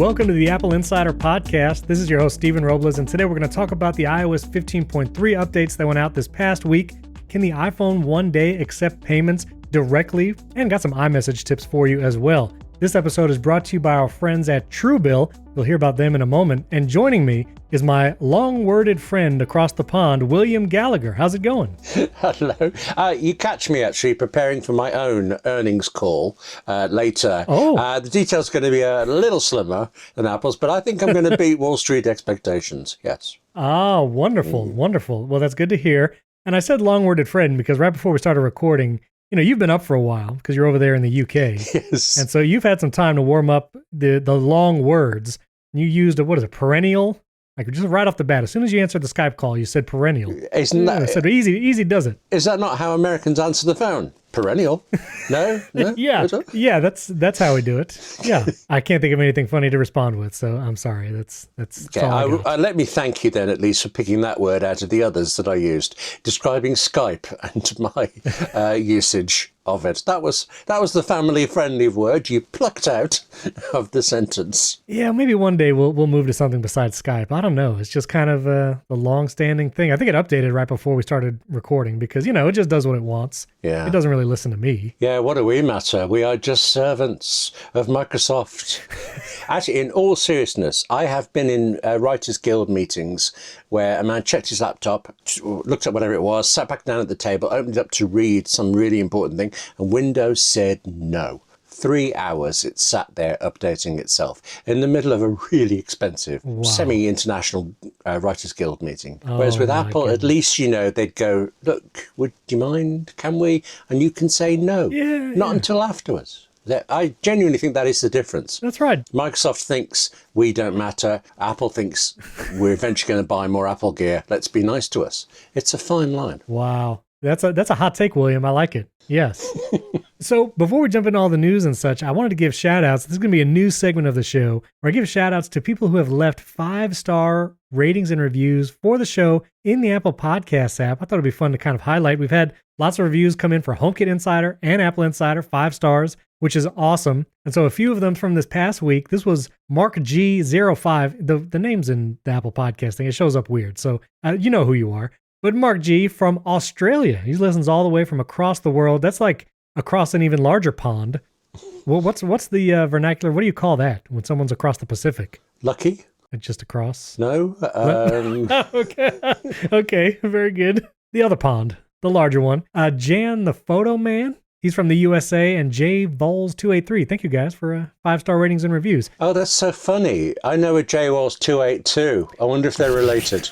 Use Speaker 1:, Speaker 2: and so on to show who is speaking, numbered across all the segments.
Speaker 1: Welcome to the Apple Insider Podcast. This is your host, Stephen Robles, and today we're going to talk about the iOS 15.3 updates that went out this past week. Can the iPhone one day accept payments directly? And got some iMessage tips for you as well. This episode is brought to you by our friends at Truebill. You'll hear about them in a moment. And joining me is my long-worded friend across the pond, William Gallagher. How's it going?
Speaker 2: Hello. You catch me actually preparing for my own earnings call later. The details are going to be a little slimmer than Apple's, but I think I'm going to beat Wall Street expectations. Yes.
Speaker 1: Wonderful, wonderful. Well, that's good to hear. And I said long-worded friend because right before we started recording, you've been up for a while because you're over there in the UK.
Speaker 2: Yes.
Speaker 1: And so you've had some time to warm up the long words. You used perennial? Like just right off the bat, as soon as you answered the Skype call, you said perennial.
Speaker 2: Isn't that...
Speaker 1: I said easy does it.
Speaker 2: Is that not how Americans answer the phone? Perennial? No?
Speaker 1: Yeah, that's how we do it. Yeah, I can't think of anything funny to respond with, so I'm sorry. That's
Speaker 2: okay. Let me thank you then, at least, for picking that word out of the others that I used, describing Skype and my usage of it. That was the family-friendly word you plucked out of the sentence.
Speaker 1: Yeah, maybe one day we'll move to something besides Skype. I don't know. It's just kind of the long-standing thing. I think it updated right before we started recording because, it just does what it wants.
Speaker 2: Yeah.
Speaker 1: It doesn't really listen to me.
Speaker 2: Yeah, what do we matter? We are just servants of Microsoft. Actually, in all seriousness, I have been in Writers Guild meetings where a man checked his laptop, looked at whatever it was, sat back down at the table, opened it up to read some really important thing, and Windows said no. 3 hours it sat there updating itself in the middle of a really expensive semi-international Writers Guild meeting. Whereas with Apple, at least, they'd go, look, do you mind? Can we? And you can say no. Not until afterwards. I genuinely think that is the difference.
Speaker 1: That's right.
Speaker 2: Microsoft thinks we don't matter. Apple thinks we're eventually going to buy more Apple gear. Let's be nice to us. It's a fine line.
Speaker 1: Wow. That's a hot take, William. I like it. Yes. So before we jump into all the news and such, I wanted to give shout outs. This is going to be a new segment of the show where I give shout outs to people who have left 5-star ratings and reviews for the show in the Apple Podcasts app. I thought it'd be fun to kind of highlight. We've had lots of reviews come in for HomeKit Insider and Apple Insider, 5 stars, which is awesome. And so a few of them from this past week, this was Mark G05. The name's in the Apple Podcast thing. It shows up weird. So you know who you are. But Mark G from Australia, he listens all the way from across the world. That's like across an even larger pond. Well, what's the vernacular? What do you call that when someone's across the Pacific?
Speaker 2: Lucky?
Speaker 1: Just across?
Speaker 2: No.
Speaker 1: Okay, very good. The other pond, the larger one. Jan the Photo Man, he's from the USA, and J Vols 283. Thank you guys for 5-star ratings and reviews.
Speaker 2: Oh, that's so funny. I know a J Vols 282. I wonder if they're related.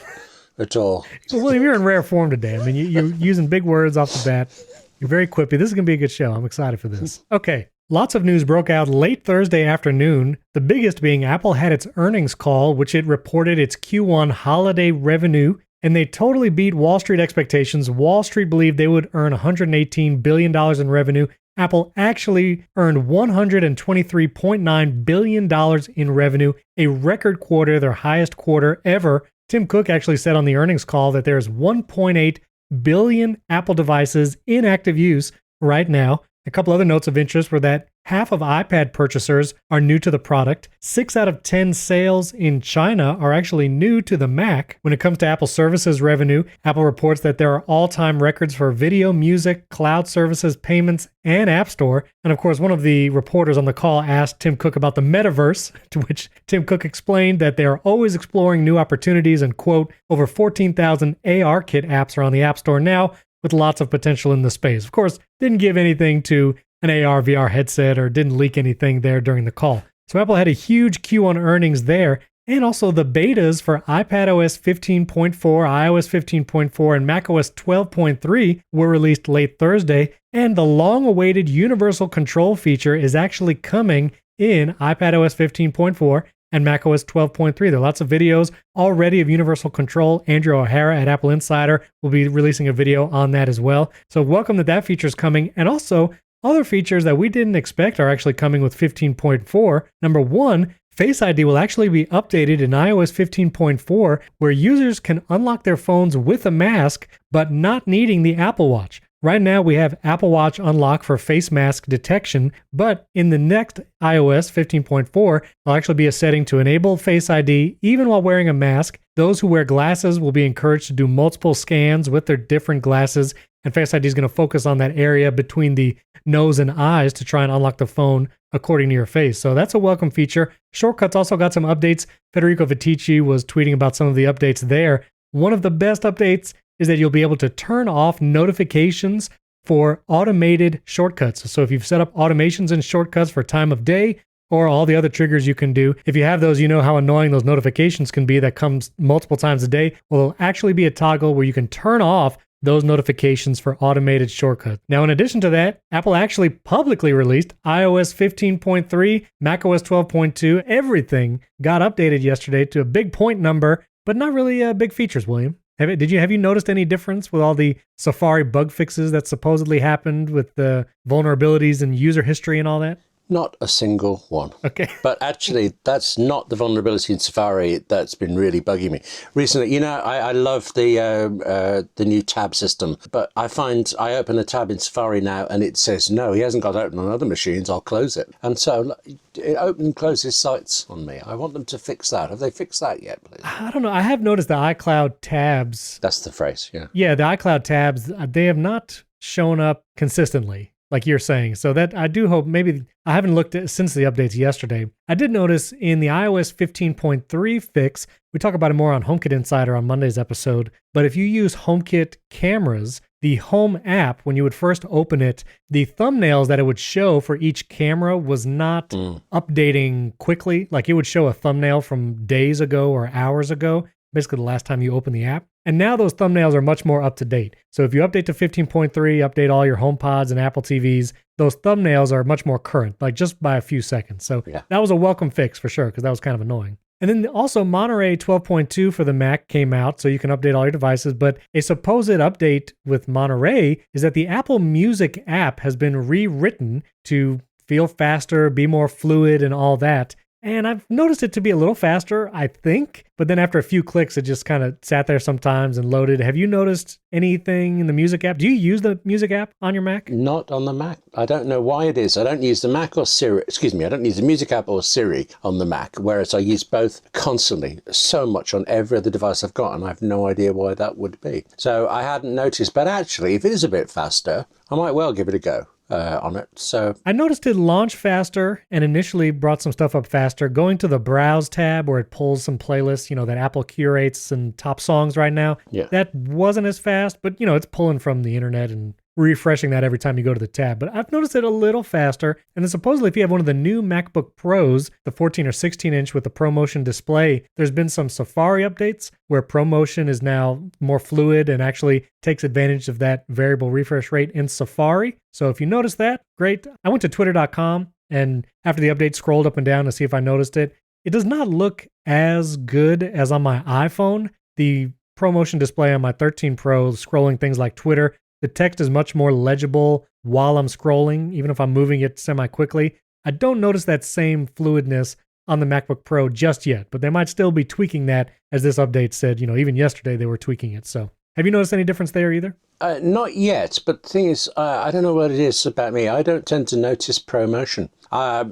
Speaker 2: At all.
Speaker 1: Well, William, you're in rare form today. I mean, you're using big words off the bat. You're very quippy. This is going to be a good show. I'm excited for this. Okay. Lots of news broke out late Thursday afternoon. The biggest being Apple had its earnings call, which it reported its Q1 holiday revenue, and they totally beat Wall Street expectations. Wall Street believed they would earn $118 billion in revenue. Apple actually earned $123.9 billion in revenue, a record quarter, their highest quarter ever. Tim Cook actually said on the earnings call that there's 1.8 billion Apple devices in active use right now. A couple other notes of interest were that half of iPad purchasers are new to the product. 6 out of 10 sales in China are actually new to the Mac. When it comes to Apple services revenue, Apple reports that there are all-time records for video, music, cloud services, payments, and App Store. And of course, one of the reporters on the call asked Tim Cook about the metaverse, to which Tim Cook explained that they are always exploring new opportunities and, quote, over 14,000 ARKit apps are on the App Store now, with lots of potential in the space. Of course, didn't give anything to an AR VR headset or didn't leak anything there during the call. So Apple had a huge Q1 earnings there, and also the betas for iPadOS 15.4, iOS 15.4, and macOS 12.3 were released late Thursday, and the long-awaited universal control feature is actually coming in iPadOS 15.4 and macOS 12.3. There are lots of videos already of universal control. Andrew O'Hara at Apple Insider will be releasing a video on that as well. So welcome that feature is coming. And also, other features that we didn't expect are actually coming with 15.4. Number one, Face ID will actually be updated in iOS 15.4, where users can unlock their phones with a mask, but not needing the Apple Watch. Right now, we have Apple Watch unlock for face mask detection, but in the next iOS 15.4, there'll actually be a setting to enable Face ID even while wearing a mask. Those who wear glasses will be encouraged to do multiple scans with their different glasses, and Face ID is going to focus on that area between the nose and eyes to try and unlock the phone according to your face. So that's a welcome feature. Shortcuts also got some updates. Federico Vitici was tweeting about some of the updates there. One of the best updates is that you'll be able to turn off notifications for automated shortcuts. So if you've set up automations and shortcuts for time of day or all the other triggers you can do, if you have those, you know how annoying those notifications can be that comes multiple times a day. Well, there'll actually be a toggle where you can turn off those notifications for automated shortcuts. Now, in addition to that, Apple actually publicly released iOS 15.3, macOS 12.2. Everything got updated yesterday to a big point number, but not really big features, William. Have you noticed any difference with all the Safari bug fixes that supposedly happened with the vulnerabilities and user history and all that?
Speaker 2: Not a single one.
Speaker 1: Okay.
Speaker 2: But actually, that's not the vulnerability in Safari that's been really bugging me. Recently, I love the new tab system, but I find I open a tab in Safari now and it says, no, he hasn't got it open on other machines, I'll close it. And so it opens and closes sites on me. I want them to fix that. Have they fixed that yet, please?
Speaker 1: I don't know. I have noticed the iCloud tabs.
Speaker 2: That's the phrase, yeah.
Speaker 1: Yeah, the iCloud tabs, they have not shown up consistently, like you're saying. So that I do hope, maybe I haven't looked at since the updates yesterday. I did notice in the iOS 15.3 fix, we talk about it more on HomeKit Insider on Monday's episode, but if you use HomeKit cameras, the Home app, when you would first open it, the thumbnails that it would show for each camera was not updating quickly. Like it would show a thumbnail from days ago or hours ago, basically the last time you open the app. And now those thumbnails are much more up to date. So if you update to 15.3, update all your HomePods and Apple TVs, those thumbnails are much more current, like just by a few seconds. So that was a welcome fix for sure, because that was kind of annoying. And then also Monterey 12.2 for the Mac came out, so you can update all your devices. But a supposed update with Monterey is that the Apple Music app has been rewritten to feel faster, be more fluid and all that. And I've noticed it to be a little faster, I think. But then after a few clicks, it just kind of sat there sometimes and loaded. Have you noticed anything in the Music app? Do you use the Music app on your Mac?
Speaker 2: Not on the Mac. I don't know why it is. I don't use the Mac or Siri. Excuse me. I don't use the Music app or Siri on the Mac, whereas I use both constantly, so much on every other device I've got, and I have no idea why that would be. So I hadn't noticed. But actually, if it is a bit faster, I might well give it a go. On it. So
Speaker 1: I noticed it launched faster and initially brought some stuff up faster. Going to the Browse tab where it pulls some playlists, that Apple curates and top songs right now.
Speaker 2: Yeah.
Speaker 1: That wasn't as fast, but it's pulling from the internet and refreshing that every time you go to the tab. But I've noticed it a little faster. And then supposedly if you have one of the new MacBook Pros, the 14 or 16 inch with the ProMotion display, there's been some Safari updates where ProMotion is now more fluid and actually takes advantage of that variable refresh rate in Safari. So if you notice that, great. I went to twitter.com and after the update scrolled up and down to see if I noticed it. It does not look as good as on my iPhone. The ProMotion display on my 13 Pro, scrolling things like Twitter, the text is much more legible while I'm scrolling, even if I'm moving it semi-quickly. I don't notice that same fluidness on the MacBook Pro just yet, but they might still be tweaking that, as this update said, even yesterday they were tweaking it. So have you noticed any difference there either?
Speaker 2: Not yet, but the thing is, I don't know what it is about me. I don't tend to notice ProMotion.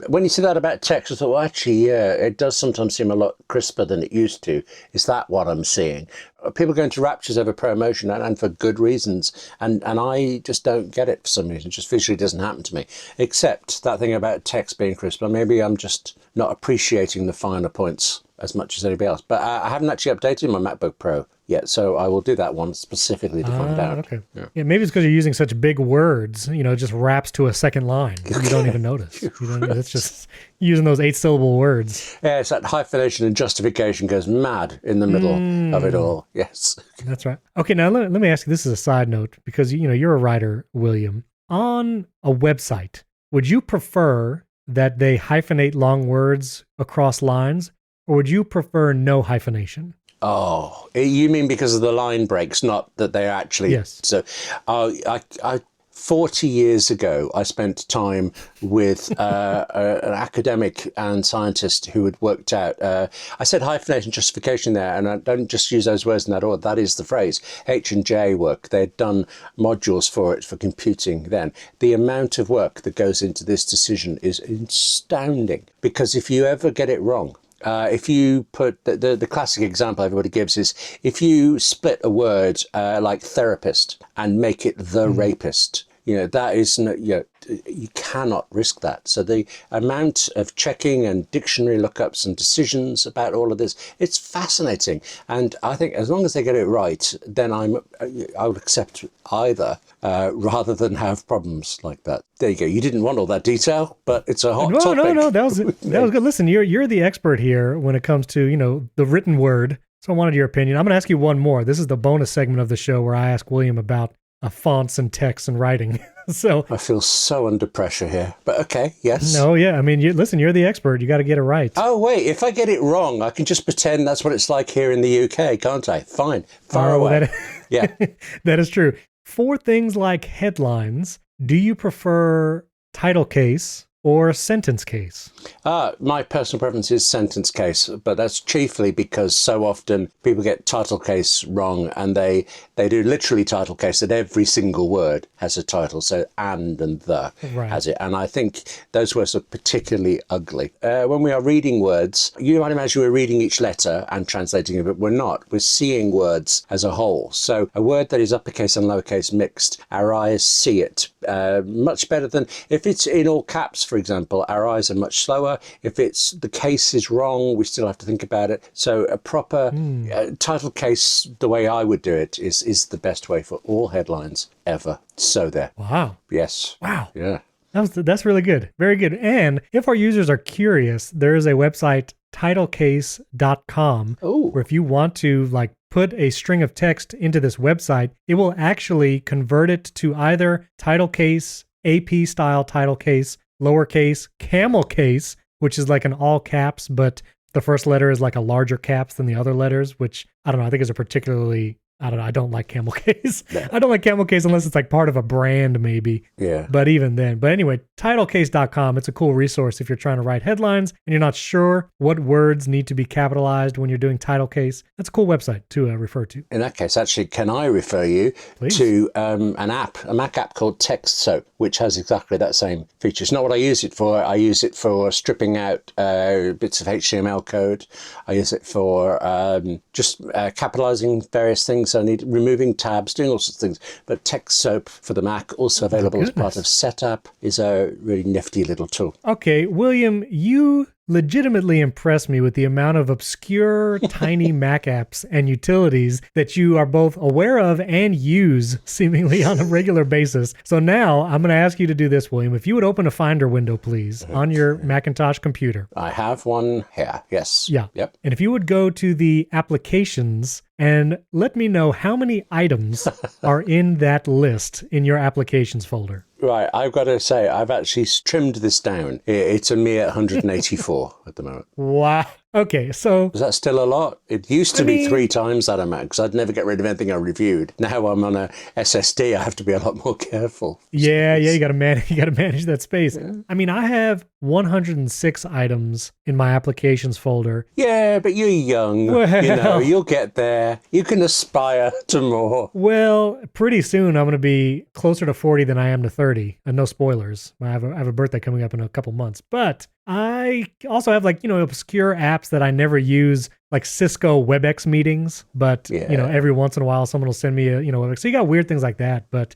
Speaker 2: When you said that about text, I thought, well, actually, yeah, it does sometimes seem a lot crisper than it used to. Is that what I'm seeing? People go into raptures over ProMotion, and for good reasons, and I just don't get it for some reason. It just visually doesn't happen to me, except that thing about text being crisper. Maybe I'm just not appreciating the finer points as much as anybody else. But I haven't actually updated my MacBook Pro yet, so I will do that one specifically to find out.
Speaker 1: Okay. Yeah, maybe it's because you're using such big words, it just wraps to a second line. You don't even notice. It's just using those 8-syllable words.
Speaker 2: Yeah, it's that hyphenation and justification goes mad in the middle of it all. Yes.
Speaker 1: That's right. Okay, now let me ask you, this is a side note, because you're a writer, William. On a website, would you prefer that they hyphenate long words across lines, or would you prefer no hyphenation?
Speaker 2: Oh, you mean because of the line breaks, not that they're actually...
Speaker 1: Yes.
Speaker 2: So, 40 years ago, I spent time with an academic and scientist who had worked out, I said hyphenation justification there, and I don't just use those words in that order, that is the phrase, H&J work. They'd done modules for it for computing then. The amount of work that goes into this decision is astounding, because if you ever get it wrong, if you put the classic example everybody gives is if you split a word like therapist and make it the rapist, that is, you cannot risk that. So the amount of checking and dictionary lookups and decisions about all of this, it's fascinating. And I think as long as they get it right, then I would accept either rather than have problems like that. There you go. You didn't want all that detail, but it's a hot topic.
Speaker 1: No, that was good. Listen, you're the expert here when it comes to, the written word. So I wanted your opinion. I'm going to ask you one more. This is the bonus segment of the show where I ask William about fonts and text and writing. So
Speaker 2: I feel so under pressure here, but okay, yes.
Speaker 1: No, yeah. I mean, listen, you're the expert. You got to get it right.
Speaker 2: Oh, wait, if I get it wrong, I can just pretend that's what it's like here in the UK, can't I? Fine. Far away. Yeah.
Speaker 1: That is true. For things like headlines, do you prefer title case or sentence case?
Speaker 2: My personal preference is sentence case, but that's chiefly because so often people get title case wrong, and they do literally title case that every single word has a title. So and the has it. And I think those words are particularly ugly. When we are reading words, you might imagine we're reading each letter and translating it, but we're not. We're seeing words as a whole. So a word that is uppercase and lowercase mixed, our eyes see it much better than if it's in all caps, for example. Our eyes are much slower. If the case is wrong, we still have to think about it. So a proper title case, the way I would do it, is the best way for all headlines ever. So there.
Speaker 1: Wow.
Speaker 2: Yes.
Speaker 1: Wow.
Speaker 2: Yeah.
Speaker 1: That's really good. Very good. And if our users are curious, there is a website, titlecase.com, where if you want to put a string of text into this website, it will actually convert it to either title case, AP style title case, lowercase, camel case, which is like an all caps, but the first letter is like a larger caps than the other letters, which I don't know, I think is a particularly, I don't know, I don't like camel case.
Speaker 2: No.
Speaker 1: I don't like camel case unless it's like part of a brand maybe.
Speaker 2: Yeah.
Speaker 1: But even then. But anyway, titlecase.com, it's a cool resource if you're trying to write headlines and you're not sure what words need to be capitalized when you're doing title case. That's a cool website to refer to.
Speaker 2: In that case, actually, can I refer you to an app, a Mac app called Text Soap, which has exactly that same feature. It's not what I use it for. I use it for stripping out bits of HTML code. I use it for just capitalizing various things. I need removing tabs, doing all sorts of things. But Text Soap for the Mac, also available as part of Setup, is a really nifty little tool.
Speaker 1: Okay, William, you legitimately impressed me with the amount of obscure, tiny Mac apps and utilities that you are both aware of and use seemingly on a regular basis. So now I'm going to ask you to do this, William. If you would open a Finder window, please, on your Macintosh computer.
Speaker 2: I have one here, yes.
Speaker 1: Yeah.
Speaker 2: Yep.
Speaker 1: And if you would go to the applications and let me know how many items are in that list in your applications folder.
Speaker 2: Right, I've got to say, I've actually trimmed this down. It's a mere 184 at the moment.
Speaker 1: Wow. Okay, so...
Speaker 2: Is that still a lot? It used to be 3 times that amount, because I'd never get rid of anything I reviewed. Now I'm on a SSD, I have to be a lot more careful.
Speaker 1: Yeah, you got to manage that space. Yeah. I mean, I have 106 items in my applications folder.
Speaker 2: Yeah, but you're young.
Speaker 1: Well,
Speaker 2: you'll get there. You can aspire to more.
Speaker 1: Well, pretty soon I'm going to be closer to 40 than I am to 30. And no spoilers. I have a birthday coming up in a couple months. But I also have obscure apps that I never use, like Cisco WebEx meetings. But, every once in a while someone will send me a, WebEx. So you got weird things like that. But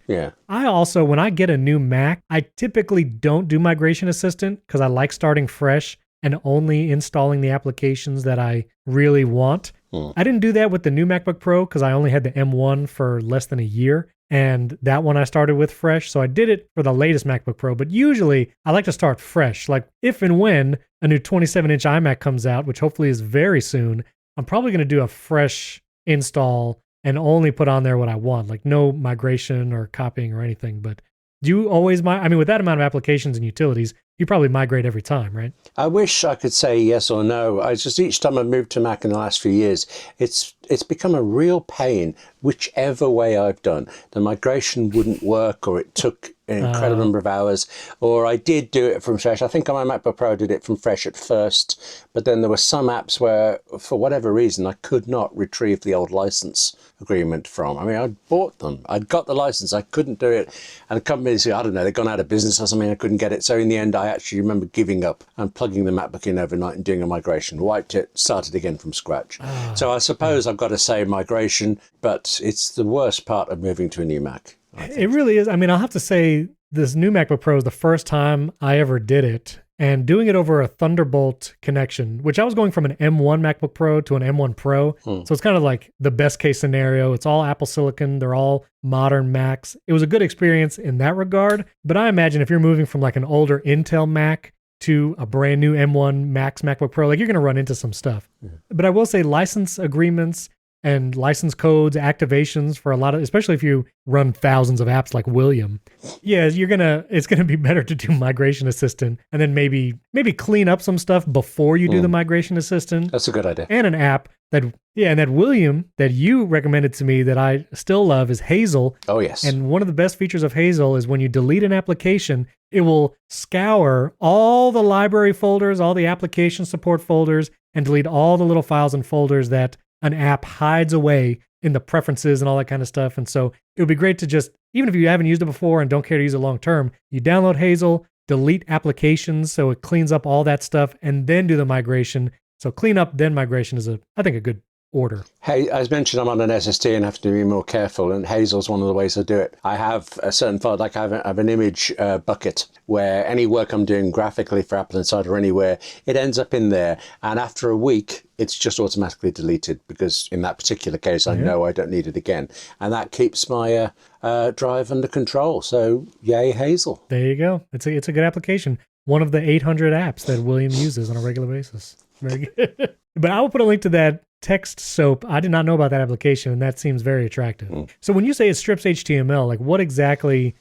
Speaker 1: I also, when I get a new Mac, I typically don't do Migration Assistant because I like starting fresh and only installing the applications that I really want. I didn't do that with the new MacBook Pro because I only had the M1 for less than a year. And that one I started with fresh. So I did it for the latest MacBook Pro. But usually I like to start fresh. Like if and when a new 27-inch iMac comes out, which hopefully is very soon, I'm probably going to do a fresh install and only put on there what I want. Like no migration or copying or anything. But do you always, with that amount of applications and utilities, you probably migrate every time, right?
Speaker 2: I wish I could say yes or no. I just each time I moved to Mac in the last few years, it's become a real pain. Whichever way I've done, the migration wouldn't work, or it took an incredible number of hours, or I did do it from fresh. I think on my MacBook Pro I did it from fresh at first, but then there were some apps where, for whatever reason, I could not retrieve the old license agreement from. I mean, I'd bought them, I'd got the license, I couldn't do it, and the companies, I don't know, they'd gone out of business or something, I couldn't get it. So in the end, I actually remember giving up and plugging the MacBook in overnight and doing a migration, wiped it, started again from scratch. So I suppose I've got to say migration, but it's the worst part of moving to a new Mac.
Speaker 1: It really is. I mean, I'll have to say this new MacBook Pro is the first time I ever did it, and doing it over a Thunderbolt connection, which I was going from an M1 MacBook Pro to an M1 Pro. So it's kind of like the best case scenario. It's all Apple Silicon. They're all modern Macs. It was a good experience in that regard. But I imagine if you're moving from like an older Intel Mac to a brand new M1 Max MacBook Pro, like you're going to run into some stuff. But I will say license agreements and license codes, activations for a lot of, especially if you run thousands of apps like William, it's gonna be better to do Migration Assistant and then maybe clean up some stuff before you do the Migration Assistant.
Speaker 2: That's a good idea.
Speaker 1: And an app and that William that you recommended to me that I still love is Hazel.
Speaker 2: Oh yes.
Speaker 1: And one of the best features of Hazel is when you delete an application, it will scour all the library folders, all the application support folders, and delete all the little files and folders that an app hides away in the preferences and all that kind of stuff. And so it would be great to just, even if you haven't used it before and don't care to use it long term, you download Hazel, delete applications so it cleans up all that stuff, and then do the migration. So clean up, then migration is I think a good order.
Speaker 2: Hey, as mentioned, I'm on an SSD and have to be more careful, and Hazel's one of the ways I do it. I have a certain file, like I have an image bucket where any work I'm doing graphically for AppleInsider or anywhere, it ends up in there, and after a week, it's just automatically deleted because in that particular case, I know I don't need it again, and that keeps my drive under control. So, yay, Hazel.
Speaker 1: There you go. It's a good application. One of the 800 apps that William uses on a regular basis. Very good. But I will put a link to that text soap. I did not know about that application, and that seems very attractive. So when you say it strips HTML, like what exactly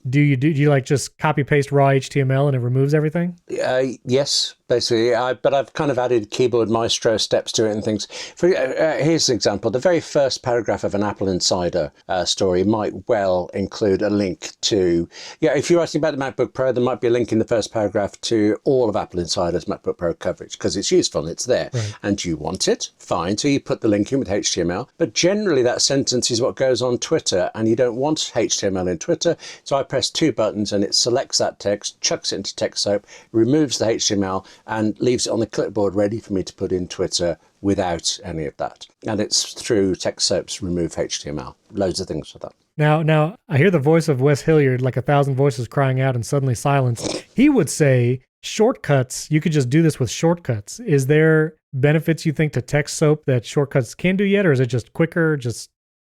Speaker 1: do you do? Do you like just copy paste raw HTML and it removes everything?
Speaker 2: Yes, basically. But I've kind of added keyboard maestro steps to it and things. Here's an example. The very first paragraph of an AppleInsider story might well include a link to, if you're asking about the MacBook Pro, there might be a link in the first paragraph to all of AppleInsider's MacBook Pro coverage because it's useful and it's there. Right. And you want it? Fine. So you put the link in with HTML, but generally that sentence is what goes on Twitter, and you don't want HTML in Twitter. So I press two buttons and it selects that text, chucks it into TextSoap, removes the HTML, and leaves it on the clipboard ready for me to put in Twitter without any of that. And it's through TextSoap's remove HTML. Loads of things for that.
Speaker 1: Now, I hear the voice of Wes Hilliard, like 1,000 voices crying out and suddenly silence. He would say shortcuts, you could just do this with shortcuts. Is there benefits you think to TextSoap that shortcuts can do yet, or is it just quicker?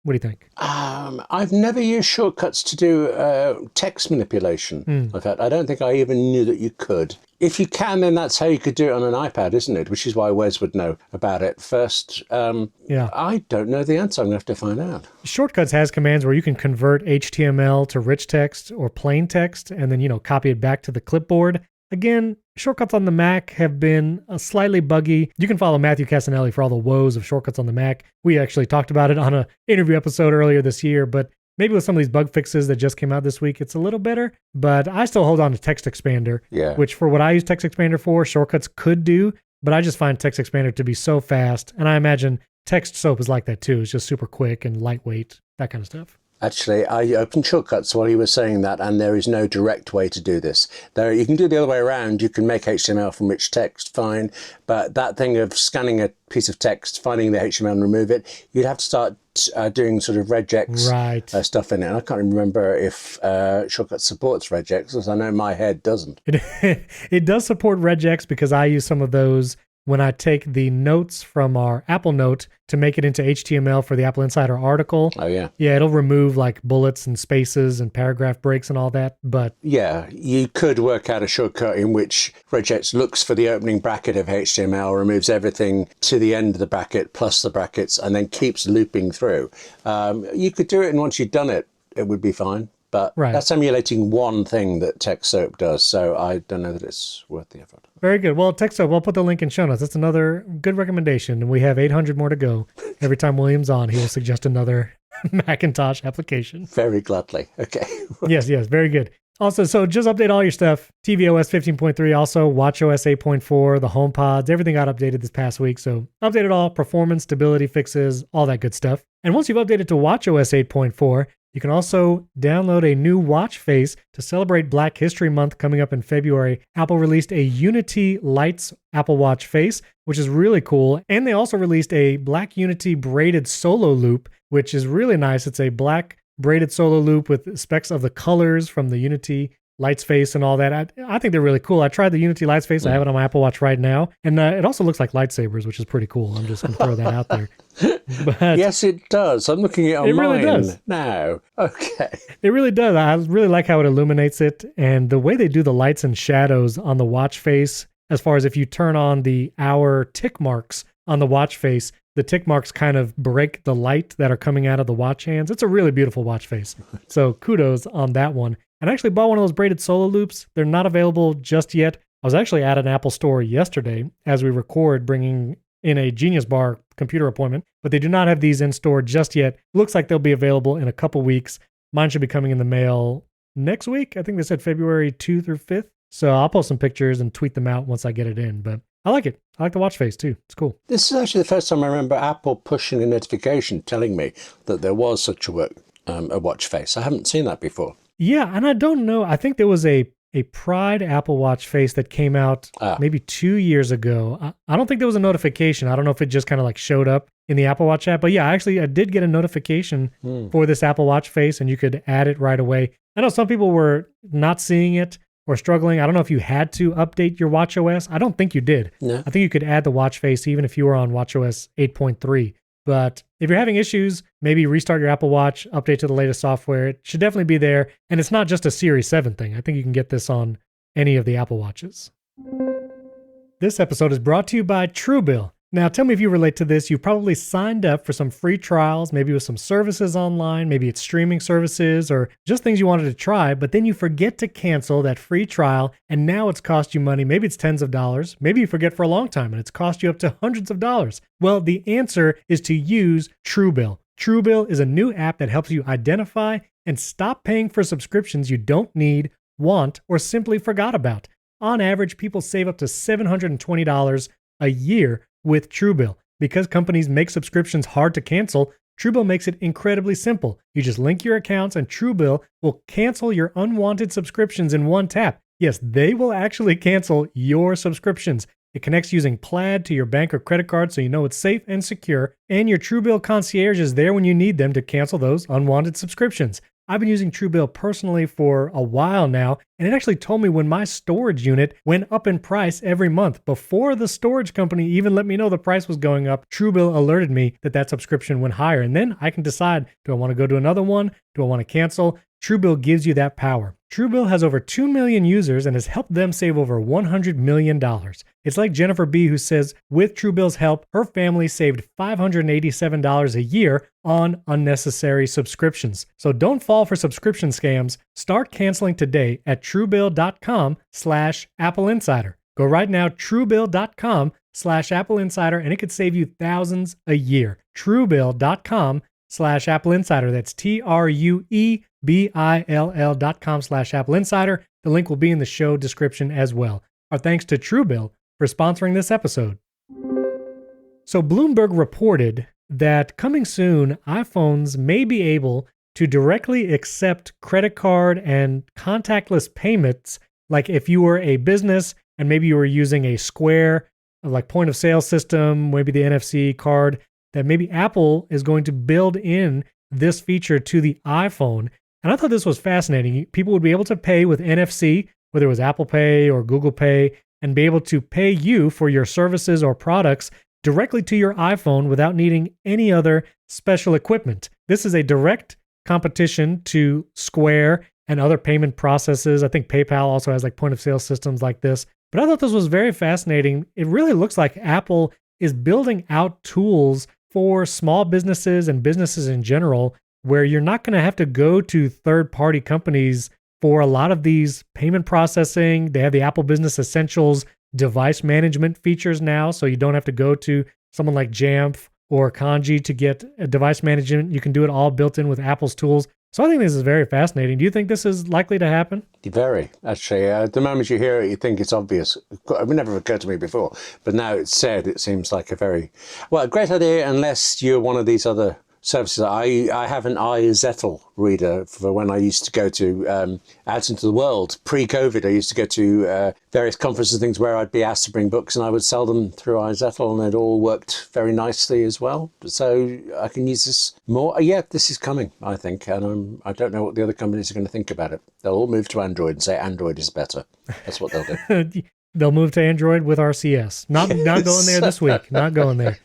Speaker 1: What do you think?
Speaker 2: I've never used shortcuts to do text manipulation. Like that. I don't think I even knew that you could. If you can, then that's how you could do it on an iPad, isn't it? Which is why Wes would know about it first. I don't know the answer. I'm going to have to find out.
Speaker 1: Shortcuts has commands where you can convert HTML to rich text or plain text and then, copy it back to the clipboard. Again, shortcuts on the Mac have been slightly buggy. You can follow Matthew Casanelli for all the woes of shortcuts on the Mac. We actually talked about it on an interview episode earlier this year, but maybe with some of these bug fixes that just came out this week, it's a little better. But I still hold on to Text Expander, which for what I use Text Expander for, shortcuts could do, but I just find Text Expander to be so fast. And I imagine TextSoap is like that too. It's just super quick and lightweight, that kind of stuff.
Speaker 2: Actually, I opened shortcuts while he was saying that, and there is no direct way to do this. You can do it the other way around. You can make HTML from rich text, fine. But that thing of scanning a piece of text, finding the HTML and remove it, you'd have to start doing sort of regex stuff in it. And I can't remember if Shortcuts supports regex, because I know my head doesn't.
Speaker 1: It does support regex because I use some of those when I take the notes from our Apple Note to make it into HTML for the AppleInsider article.
Speaker 2: Oh, yeah.
Speaker 1: Yeah, it'll remove like bullets and spaces and paragraph breaks and all that, but...
Speaker 2: Yeah, you could work out a shortcut in which regex looks for the opening bracket of HTML, removes everything to the end of the bracket plus the brackets, and then keeps looping through. You could do it, and once you've done it, it would be fine. But
Speaker 1: Right.
Speaker 2: that's emulating one thing that TechSoap does, so I don't know that it's worth the effort.
Speaker 1: Very good. Well, TechSoap, we'll put the link in show notes. That's another good recommendation. And we have 800 more to go. Every time William's on, he will suggest another Macintosh application.
Speaker 2: Very gladly. Okay.
Speaker 1: Yes, very good. Also, so just update all your stuff. tvOS 15.3, also watchOS 8.4, the HomePods, everything got updated this past week. So update it all, performance, stability fixes, all that good stuff. And once you've updated to watchOS 8.4, you can also download a new watch face to celebrate Black History Month coming up in February. Apple released a Unity Lights Apple Watch face, which is really cool. And they also released a Black Unity braided solo loop, which is really nice. It's a black braided solo loop with specs of the colors from the Unity Lights face and all that. I think they're really cool. I tried the Unity Lights face. I have it on my Apple Watch right now. And it also looks like lightsabers, which is pretty cool. I'm just going to throw that out there. But
Speaker 2: yes, it does. I'm looking at it on
Speaker 1: it really
Speaker 2: mine
Speaker 1: does.
Speaker 2: now. Okay.
Speaker 1: It really does. I really like how it illuminates it. And the way they do the lights and shadows on the watch face, as far as if you turn on the hour tick marks on the watch face, the tick marks kind of break the light that are coming out of the watch hands. It's a really beautiful watch face. So kudos on that one. And I actually bought one of those braided solo loops. They're not available just yet. I was actually at an Apple store yesterday as we record, bringing in a Genius Bar computer appointment, but they do not have these in store just yet. Looks like they'll be available in a couple weeks. Mine should be coming in the mail next week. I think they said February 2 through 5th. So I'll post some pictures and tweet them out once I get it in. But I like it. I like the watch face too. It's cool.
Speaker 2: This is actually the first time I remember Apple pushing a notification telling me that there was such a watch face. I haven't seen that before.
Speaker 1: Yeah, and I don't know. I think there was a Pride Apple Watch face that came out maybe 2 years ago. I don't think there was a notification. I don't know if it just kind of like showed up in the Apple Watch app. But yeah, actually, I did get a notification for this Apple Watch face, and you could add it right away. I know some people were not seeing it or struggling. I don't know if you had to update your watchOS. I don't think you did.
Speaker 2: No.
Speaker 1: I think you could add the watch face even if you were on watchOS 8.3. But if you're having issues, maybe restart your Apple Watch, update to the latest software. It should definitely be there. And it's not just a Series 7 thing. I think you can get this on any of the Apple Watches. This episode is brought to you by Truebill. Now, tell me if you relate to this. You've probably signed up for some free trials, maybe with some services online, maybe it's streaming services or just things you wanted to try, but then you forget to cancel that free trial and now it's cost you money. Maybe it's tens of dollars. Maybe you forget for a long time and it's cost you up to hundreds of dollars. Well, the answer is to use Truebill. Truebill is a new app that helps you identify and stop paying for subscriptions you don't need, want, or simply forgot about. On average, people save up to $720 a year with Truebill. Because companies make subscriptions hard to cancel, Truebill makes it incredibly simple. You just link your accounts and Truebill will cancel your unwanted subscriptions in one tap. Yes, they will actually cancel your subscriptions. It connects using Plaid to your bank or credit card so you know it's safe and secure, and your Truebill concierge is there when you need them to cancel those unwanted subscriptions. I've been using Truebill personally for a while now, and it actually told me when my storage unit went up in price every month. Before the storage company even let me know the price was going up, Truebill alerted me that that subscription went higher. And then I can decide, do I want to go to another one? Do I want to cancel? Truebill gives you that power. Truebill has over 2 million users and has helped them save over $100 million. It's like Jennifer B., who says with Truebill's help, her family saved $587 a year on unnecessary subscriptions. So don't fall for subscription scams. Start canceling today at truebill.com/AppleInsider. Go right now, truebill.com/AppleInsider, and it could save you thousands a year. Truebill.com/AppleInsider. That's TRUEBILL.com/AppleInsider. The link will be in the show description as well. Our thanks to Truebill for sponsoring this episode. So Bloomberg reported that coming soon, iPhones may be able to directly accept credit card and contactless payments. Like if you were a business and maybe you were using a Square, like point of sale system, maybe the NFC card, that maybe Apple is going to build in this feature to the iPhone. And I thought this was fascinating. People would be able to pay with NFC, whether it was Apple Pay or Google Pay, and be able to pay you for your services or products directly to your iPhone without needing any other special equipment. This is a direct competition to Square and other payment processes. I think PayPal also has like point of sale systems like this. But I thought this was very fascinating. It really looks like Apple is building out tools for small businesses and businesses in general where you're not going to have to go to third-party companies for a lot of these payment processing. They have the Apple Business Essentials device management features now, so you don't have to go to someone like Jamf or Kanji to get a device management. You can do it all built in with Apple's tools. So I think this is very fascinating. Do you think this is likely to happen?
Speaker 2: Very, actually. The moment you hear it, you think it's obvious. It would never occurred to me before. But now it's said, it seems like a great idea, unless you're one of these other services. I have an iZettle reader for when I used to go to out into the world. Pre-COVID, I used to go to various conferences and things where I'd be asked to bring books, and I would sell them through iZettle, and it all worked very nicely as well. So I can use this more. Yeah, this is coming, I think, and I don't know what the other companies are going to think about it. They'll all move to Android and say Android is better. That's what they'll do.
Speaker 1: They'll move to Android with RCS. Not going there this week. Not going there.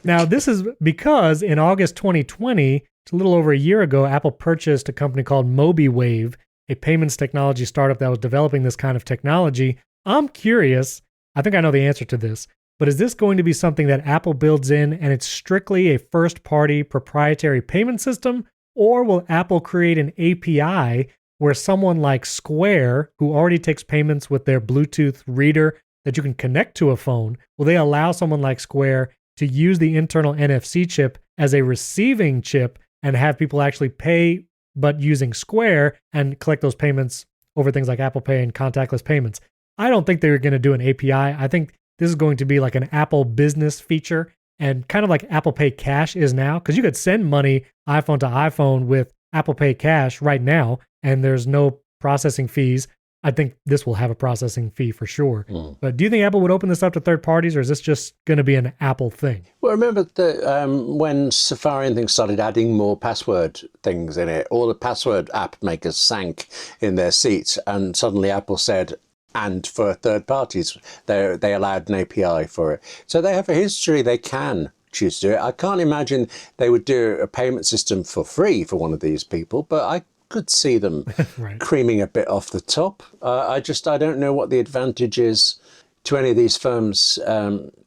Speaker 1: Now, this is because in August 2020, it's a little over a year ago, Apple purchased a company called MobiWave, a payments technology startup that was developing this kind of technology. I'm curious, I think I know the answer to this, but is this going to be something that Apple builds in and it's strictly a first-party proprietary payment system, or will Apple create an API where someone like Square, who already takes payments with their Bluetooth reader that you can connect to a phone, will they allow someone like Square to use the internal NFC chip as a receiving chip and have people actually pay, but using Square, and collect those payments over things like Apple Pay and contactless payments? I don't think they're going to do an API. I think this is going to be like an Apple business feature, and kind of like Apple Pay Cash is now, because you could send money iPhone to iPhone with Apple Pay Cash right now, and there's no processing fees. I think this will have a processing fee for sure. But do you think Apple would open this up to third parties, or is this just going to be an Apple thing?
Speaker 2: Well, remember that when Safari and things started adding more password things in it, all the password app makers sank in their seats, and suddenly Apple said, and for third parties, they allowed an API for it. So they have a history. They can choose to do it. I can't imagine they would do a payment system for free for one of these people, but I could see them
Speaker 1: Right.
Speaker 2: creaming a bit off the top. I don't know what the advantage is to any of these firms.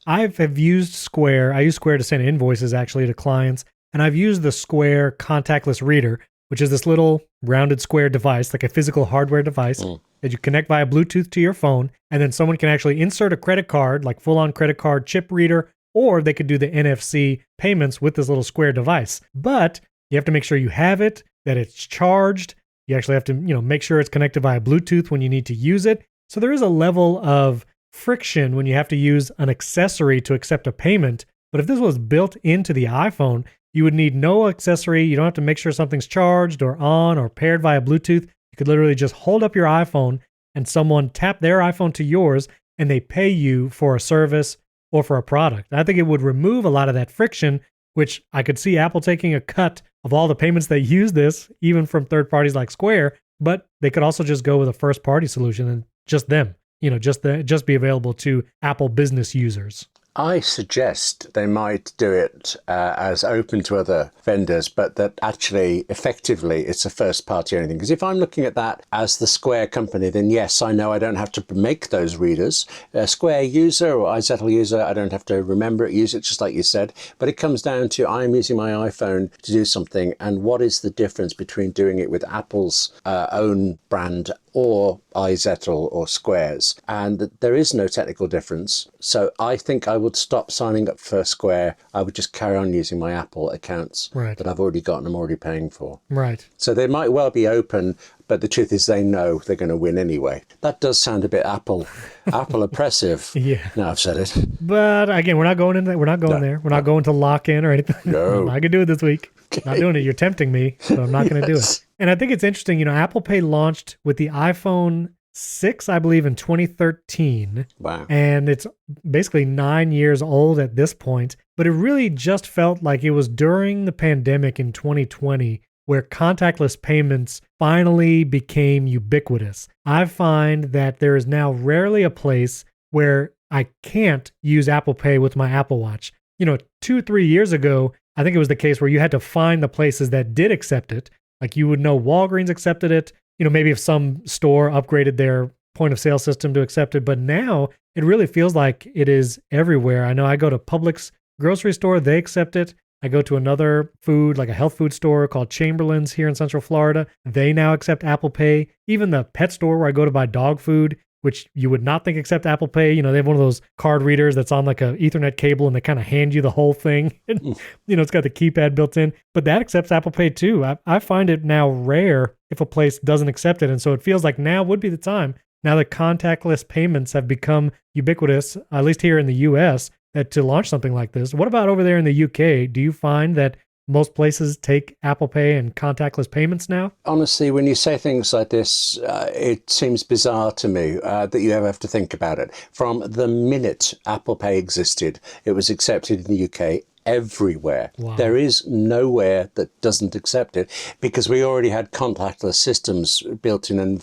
Speaker 1: I have used Square. I use Square to send invoices actually to clients, and I've used the Square contactless reader, which is this little rounded square device, like a physical hardware device that you connect via Bluetooth to your phone, and then someone can actually insert a credit card, like full-on credit card chip reader, or they could do the NFC payments with this little Square device. But you have to make sure you have it, that it's charged. You actually have to, make sure it's connected via Bluetooth when you need to use it. So there is a level of friction when you have to use an accessory to accept a payment. But if this was built into the iPhone, you would need no accessory. You don't have to make sure something's charged or on or paired via Bluetooth. You could literally just hold up your iPhone and someone tap their iPhone to yours, and they pay you for a service or for a product. I think it would remove a lot of that friction, which I could see Apple taking a cut of all the payments that use this, even from third parties like Square, but they could also just go with a first party solution and just them, just be available to Apple business users.
Speaker 2: I suggest they might do it as open to other vendors, but that actually, effectively, it's a first party or anything. Because if I'm looking at that as the Square company, then yes, I know I don't have to make those readers. A Square user or iZettle user, I don't have to remember it, use it, just like you said. But it comes down to I'm using my iPhone to do something, and what is the difference between doing it with Apple's own brand or iZettle or Square's? And there is no technical difference. So I think I would stop signing up for Square. I would just carry on using my Apple accounts that I've already got and I'm already paying for.
Speaker 1: Right.
Speaker 2: So they might well be open, but the truth is they know they're going to win anyway. That does sound a bit Apple oppressive.
Speaker 1: Yeah.
Speaker 2: Now I've said it.
Speaker 1: But again, we're not going in there. We're not going there. We're not going to lock in or anything.
Speaker 2: No.
Speaker 1: I could do it this week. Not doing it. You're tempting me, so I'm not going to do it. And I think it's interesting, Apple Pay launched with the iPhone 6, I believe, in 2013.
Speaker 2: Wow.
Speaker 1: And it's basically 9 years old at this point. But it really just felt like it was during the pandemic in 2020 where contactless payments finally became ubiquitous. I find that there is now rarely a place where I can't use Apple Pay with my Apple Watch. 2-3 years ago, I think it was the case where you had to find the places that did accept it. Like you would know Walgreens accepted it. Maybe if some store upgraded their point of sale system to accept it. But now it really feels like it is everywhere. I know I go to Publix grocery store, they accept it. I go to another food, like a health food store called Chamberlain's here in Central Florida. They now accept Apple Pay. Even the pet store where I go to buy dog food, which you would not think accept Apple Pay. They have one of those card readers that's on like a Ethernet cable and they kind of hand you the whole thing. And, it's got the keypad built in, but that accepts Apple Pay too. I find it now rare if a place doesn't accept it. And so it feels like now would be the time, now that contactless payments have become ubiquitous, at least here in the US, that to launch something like this. What about over there in the UK? Do you find that most places take Apple Pay and contactless payments now?
Speaker 2: Honestly, when you say things like this, it seems bizarre to me that you ever have to think about it. From the minute Apple Pay existed, it was accepted in the UK everywhere.
Speaker 1: Wow.
Speaker 2: There is nowhere that doesn't accept it because we already had contactless systems built in and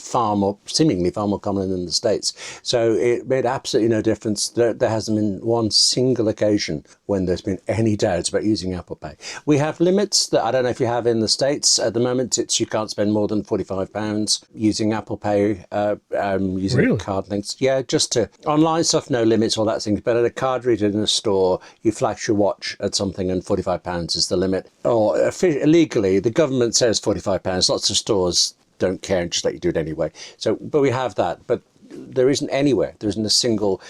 Speaker 2: seemingly far more common than the States. So it made absolutely no difference. There hasn't been one single occasion when there's been any doubts about using Apple Pay. We have limits that I don't know if you have in the States. At the moment, you can't spend more than £45 using Apple Pay, using
Speaker 1: Really?
Speaker 2: card links. Yeah, just to online stuff, no limits, all that thing. But at a card reader in a store, you flash your watch at something and £45 is the limit. Or legally, the government says £45. Lots of stores don't care and just let you do it anyway. So, but we have that. But there isn't anywhere. There isn't a single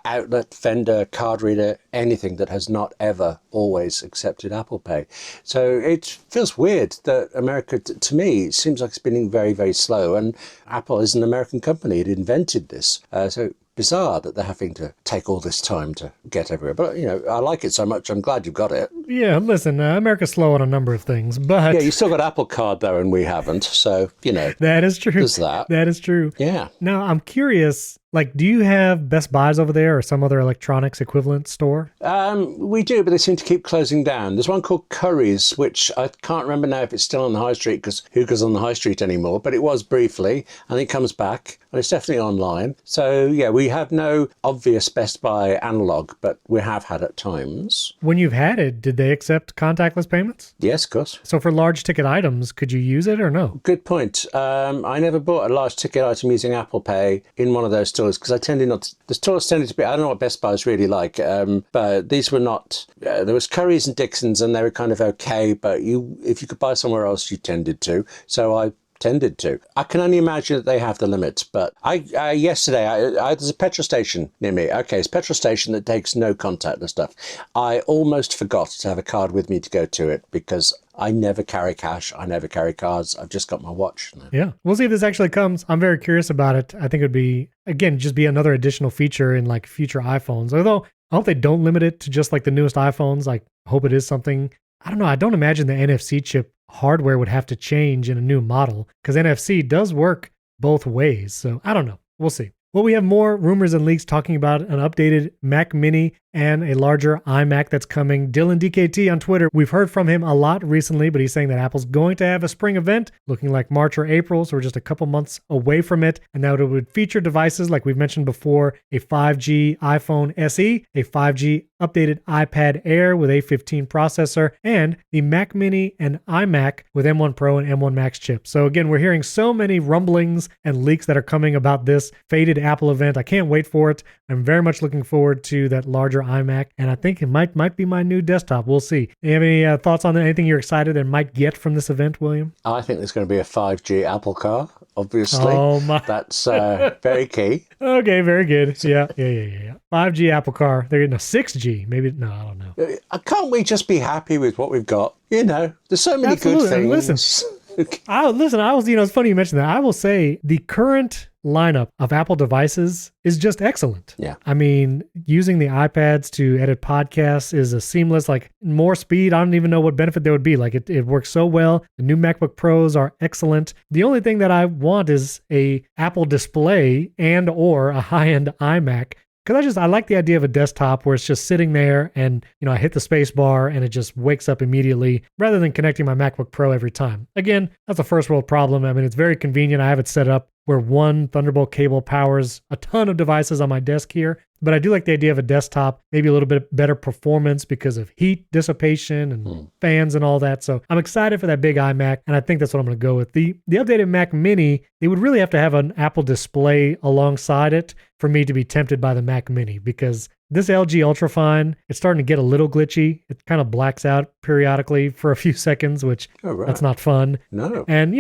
Speaker 2: outlet, vendor, card reader, anything that has not ever always accepted Apple Pay. So it feels weird that America, to me, it seems like it's been very, very slow. And Apple is an American company. It invented this. So bizarre that they're having to take all this time to get everywhere. But, I like it so much. I'm glad you've got it.
Speaker 1: Yeah, listen, America's slow on a number of things, but...
Speaker 2: Yeah, you still got Apple Card, though, and we haven't. So,
Speaker 1: That is true.
Speaker 2: There's that.
Speaker 1: That is true.
Speaker 2: Yeah.
Speaker 1: Now, I'm curious, do you have Best Buys over there or some other electronics equivalent store?
Speaker 2: We do, but they seem to keep closing down. There's one called Curry's, which I can't remember now if it's still on the high street, because who goes on the high street anymore? But it was briefly, and it comes back, and it's definitely online. So, yeah, we have no obvious Best Buy analog, but we have had at times.
Speaker 1: When you've had it, did they accept contactless payments?
Speaker 2: Yes, of course.
Speaker 1: So for large ticket items, could you use it or no?
Speaker 2: Good point. I never bought a large ticket item using Apple Pay in one of those stores because I tended not to. The stores tended to be, I don't know what Best Buy is really like, but these were not, there was Curry's and Dixon's and they were kind of okay, but if you could buy somewhere else, you tended to. So I tended to. I can only imagine that they have the limit, but yesterday, there's a petrol station near me. Okay, it's a petrol station that takes no contactless stuff. I almost forgot to have a card with me to go to it because I never carry cash. I never carry cards. I've just got my watch now.
Speaker 1: Yeah. We'll see if this actually comes. I'm very curious about it. I think it would be, again, just be another additional feature in future iPhones. Although I hope they don't limit it to just the newest iPhones. I hope it is something, I don't know. I don't imagine the NFC chip hardware would have to change in a new model because NFC does work both ways. So I don't know. We'll see. Well, we have more rumors and leaks talking about an updated Mac Mini and a larger iMac that's coming. Dylan DKT on Twitter, we've heard from him a lot recently, but he's saying that Apple's going to have a spring event looking like March or April, so we're just a couple months away from it, and that it would feature devices like we've mentioned before, a 5G iPhone SE, a 5G updated iPad Air with A15 processor, and the Mac Mini and iMac with M1 Pro and M1 Max chips. So again, we're hearing so many rumblings and leaks that are coming about this fated Apple event. I can't wait for it. I'm very much looking forward to that larger iMac, and I think it might be my new desktop. We'll see. Do you have any thoughts on anything you're excited and might get from this event, William?
Speaker 2: I think there's going to be a 5G Apple car, obviously.
Speaker 1: Oh my!
Speaker 2: That's very key.
Speaker 1: Okay, very good. Yeah. 5G Apple car. They're getting a 6G. Maybe, no, I don't know.
Speaker 2: Can't we just be happy with what we've got? There's so many
Speaker 1: Absolutely.
Speaker 2: good things.
Speaker 1: Listen, it's funny you mentioned that. I will say the current lineup of Apple devices is just excellent.
Speaker 2: Yeah.
Speaker 1: I mean, using the iPads to edit podcasts is a seamless, more speed. I don't even know what benefit there would be. It works so well. The new MacBook Pros are excellent. The only thing that I want is a Apple display and or a high-end iMac. Because I like the idea of a desktop where it's just sitting there and, I hit the space bar and it just wakes up immediately rather than connecting my MacBook Pro every time. Again, that's a first world problem. I mean, it's very convenient. I have it set up where one Thunderbolt cable powers a ton of devices on my desk here. But I do like the idea of a desktop, maybe a little bit better performance because of heat dissipation and fans and all that. So I'm excited for that big iMac, and I think that's what I'm going to go with. The updated Mac Mini, they would really have to have an Apple display alongside it for me to be tempted by the Mac Mini because this LG Ultrafine, it's starting to get a little glitchy. It kind of blacks out periodically for a few seconds, which that's not fun.
Speaker 2: No.
Speaker 1: And,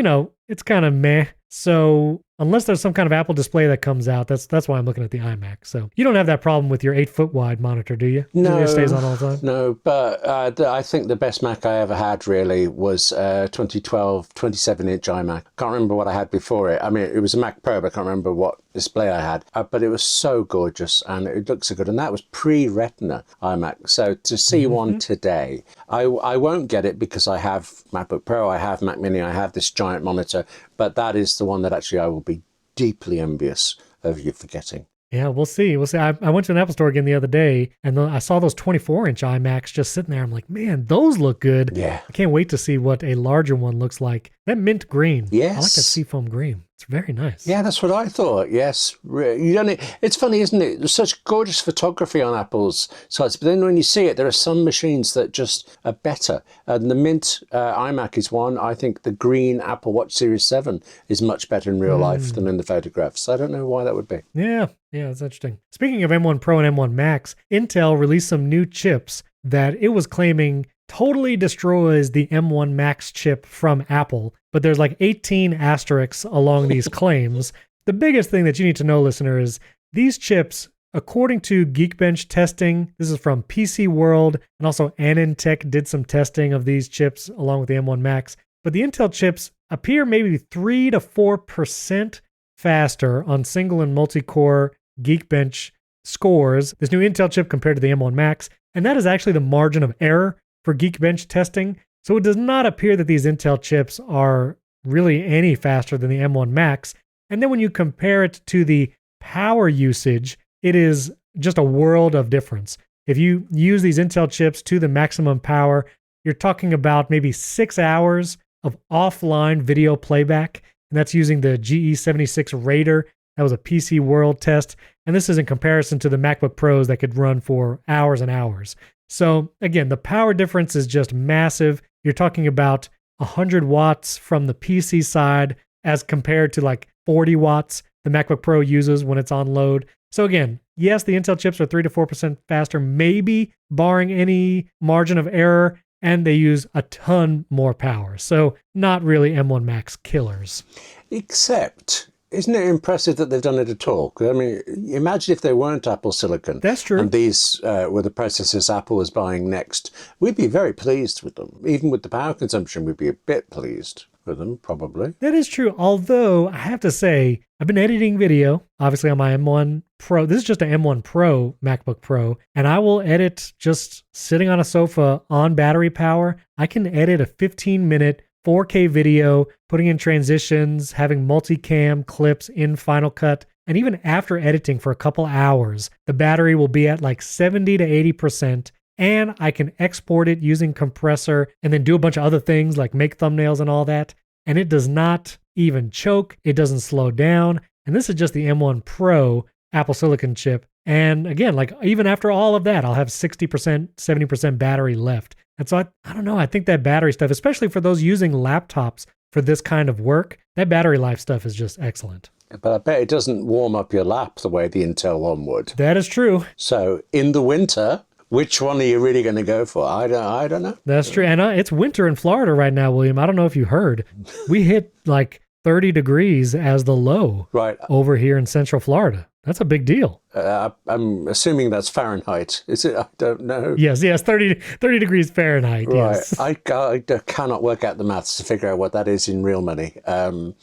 Speaker 1: it's kind of meh. So unless there's some kind of Apple display that comes out, that's why I'm looking at the iMac. So you don't have that problem with your 8-foot wide monitor, do you?
Speaker 2: No.
Speaker 1: It stays on all the time?
Speaker 2: No, but I think the best Mac I ever had really was 2012 27-inch iMac. Can't remember what I had before it. I mean, it was a Mac Pro, but I can't remember what display I had. But it was so gorgeous and it looked so good. And that was pre-Retina iMac. So to see one today, I won't get it because I have MacBook Pro, I have Mac Mini, I have this giant monitor. But that is the one that actually I will be deeply envious of you for getting.
Speaker 1: Yeah, we'll see. We'll see. I went to an Apple store again the other day, and I saw those 24-inch iMacs just sitting there. I'm like, man, those look good.
Speaker 2: Yeah.
Speaker 1: I can't wait to see what a larger one looks like. That mint green.
Speaker 2: Yes.
Speaker 1: I like that seafoam green. It's very nice.
Speaker 2: Yeah, that's what I thought. Yes. It's funny, isn't it? There's such gorgeous photography on Apple's sites, but then when you see it, there are some machines that just are better. And the mint iMac is one. I think the green Apple Watch Series 7 is much better in real life than in the photographs. I don't know why that would be.
Speaker 1: Yeah, that's interesting. Speaking of M1 Pro and M1 Max, Intel released some new chips that it was claiming totally destroys the M1 Max chip from Apple, but there's like 18 asterisks along these claims. The biggest thing that you need to know, listener, is these chips, according to Geekbench testing, this is from PC World, and also AnandTech did some testing of these chips along with the M1 Max, but the Intel chips appear maybe 3 to 4% faster on single and multi-core Geekbench scores, this new Intel chip compared to the M1 Max, and that is actually the margin of error for Geekbench testing. So it does not appear that these Intel chips are really any faster than the M1 Max. And then when you compare it to the power usage, it is just a world of difference. If you use these Intel chips to the maximum power, you're talking about maybe 6 hours of offline video playback. And that's using the GE76 Raider. That was a PC World test. And this is in comparison to the MacBook Pros that could run for hours and hours. So again, the power difference is just massive. You're talking about 100 watts from the PC side as compared to like 40 watts the MacBook Pro uses when it's on load. So again, yes, the Intel chips are 3 to 4% faster, maybe barring any margin of error, and they use a ton more power. So not really M1 Max killers.
Speaker 2: Except, isn't it impressive that they've done it at all? I mean, imagine if they weren't Apple Silicon.
Speaker 1: That's true.
Speaker 2: And these were the processors Apple was buying next. We'd be very pleased with them. Even with the power consumption, we'd be a bit pleased with them, probably.
Speaker 1: That is true. Although, I have to say, I've been editing video, obviously on my M1 Pro. This is just an M1 Pro MacBook Pro. And I will edit just sitting on a sofa on battery power. I can edit a 15-minute 4K video, putting in transitions, having multicam clips in Final Cut, and even after editing for a couple hours, the battery will be at like 70 to 80%, and I can export it using compressor and then do a bunch of other things like make thumbnails and all that, and it does not even choke, it doesn't slow down, and this is just the M1 Pro Apple Silicon chip, and again, like even after all of that, I'll have 60%, 70% battery left. And so I don't know, I think that battery stuff, especially for those using laptops for this kind of work, that battery life stuff is just excellent.
Speaker 2: But I bet it doesn't warm up your lap the way the Intel one would.
Speaker 1: That is true.
Speaker 2: So in the winter, which one are you really going to go for? I don't know.
Speaker 1: That's true. And it's winter in Florida right now, William. I don't know if you heard. We hit like 30 degrees as the low
Speaker 2: right
Speaker 1: over here in Central Florida. That's a big deal.
Speaker 2: I'm assuming that's Fahrenheit. Is it? I don't know.
Speaker 1: Yes, 30 degrees Fahrenheit.
Speaker 2: Right.
Speaker 1: Yes.
Speaker 2: I cannot work out the maths to figure out what that is in real money. But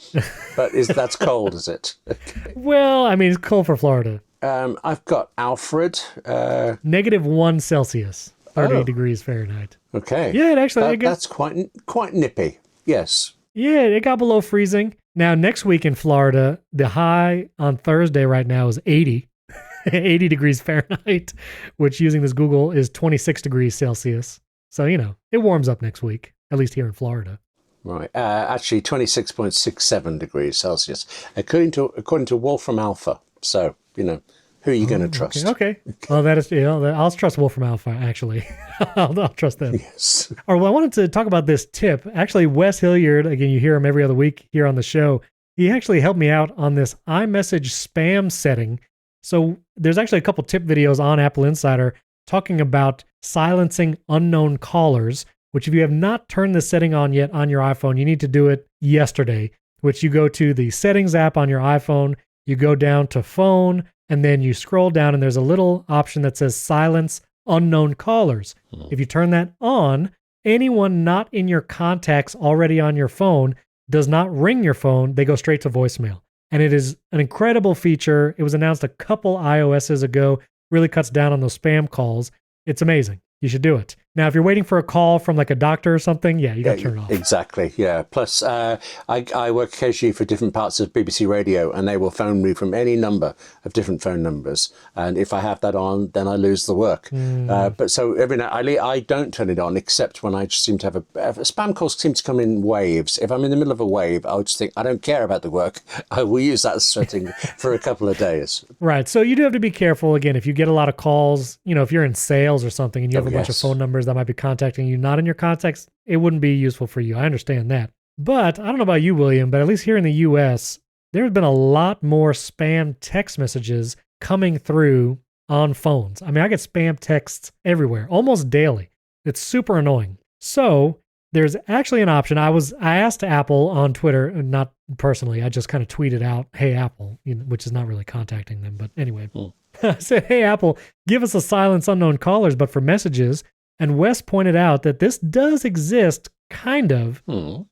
Speaker 2: that's cold, is it? Okay.
Speaker 1: Well, I mean, it's cold for Florida.
Speaker 2: I've got Alfred.
Speaker 1: -1 Celsius, 30 degrees Fahrenheit.
Speaker 2: Okay.
Speaker 1: Yeah,
Speaker 2: that's quite nippy. Yes.
Speaker 1: Yeah, it got below freezing. Now, next week in Florida, the high on Thursday right now is 80 degrees Fahrenheit, which using this Google is 26 degrees Celsius. So, it warms up next week, at least here in Florida.
Speaker 2: Right. Actually, 26.67 degrees Celsius, according to Wolfram Alpha. So, who are you going to trust?
Speaker 1: Okay. Well, that is, I'll trust Wolfram Alpha, actually. I'll trust them.
Speaker 2: Yes.
Speaker 1: Or well, I wanted to talk about this tip. Actually, Wes Hilliard, again, you hear him every other week here on the show. He actually helped me out on this iMessage spam setting So there's actually a couple tip videos on Apple Insider talking about silencing unknown callers, which if you have not turned the setting on yet on your iPhone, you need to do it yesterday, which you go to the settings app on your iPhone, you go down to phone, and then you scroll down and there's a little option that says silence unknown callers. If you turn that on, anyone not in your contacts already on your phone does not ring your phone. They go straight to voicemail. And it is an incredible feature. It was announced a couple iOSs ago, really cuts down on those spam calls. It's amazing. You should do it. Now, if you're waiting for a call from like a doctor or something, you got to turn it off.
Speaker 2: Exactly, yeah. Plus, I work occasionally for different parts of BBC Radio, and they will phone me from any number of different phone numbers. And if I have that on, then I lose the work. But so every now I don't turn it on, except when I just seem to have spam calls seem to come in waves. If I'm in the middle of a wave, I'll just think, I don't care about the work. I will use that setting for a couple of days.
Speaker 1: Right. So you do have to be careful. Again, if you get a lot of calls, if you're in sales or something and you have a bunch of phone numbers that might be contacting you, not in your contacts, it wouldn't be useful for you. I understand that. But I don't know about you, William, but at least here in the US, there's been a lot more spam text messages coming through on phones. I mean, I get spam texts everywhere, almost daily. It's super annoying. So there's actually an option. I asked Apple on Twitter, not personally, I just kind of tweeted out, "Hey Apple," which is not really contacting them, but anyway. I said, "Hey Apple, give us a silence unknown callers, but for messages." And Wes pointed out that this does exist kind of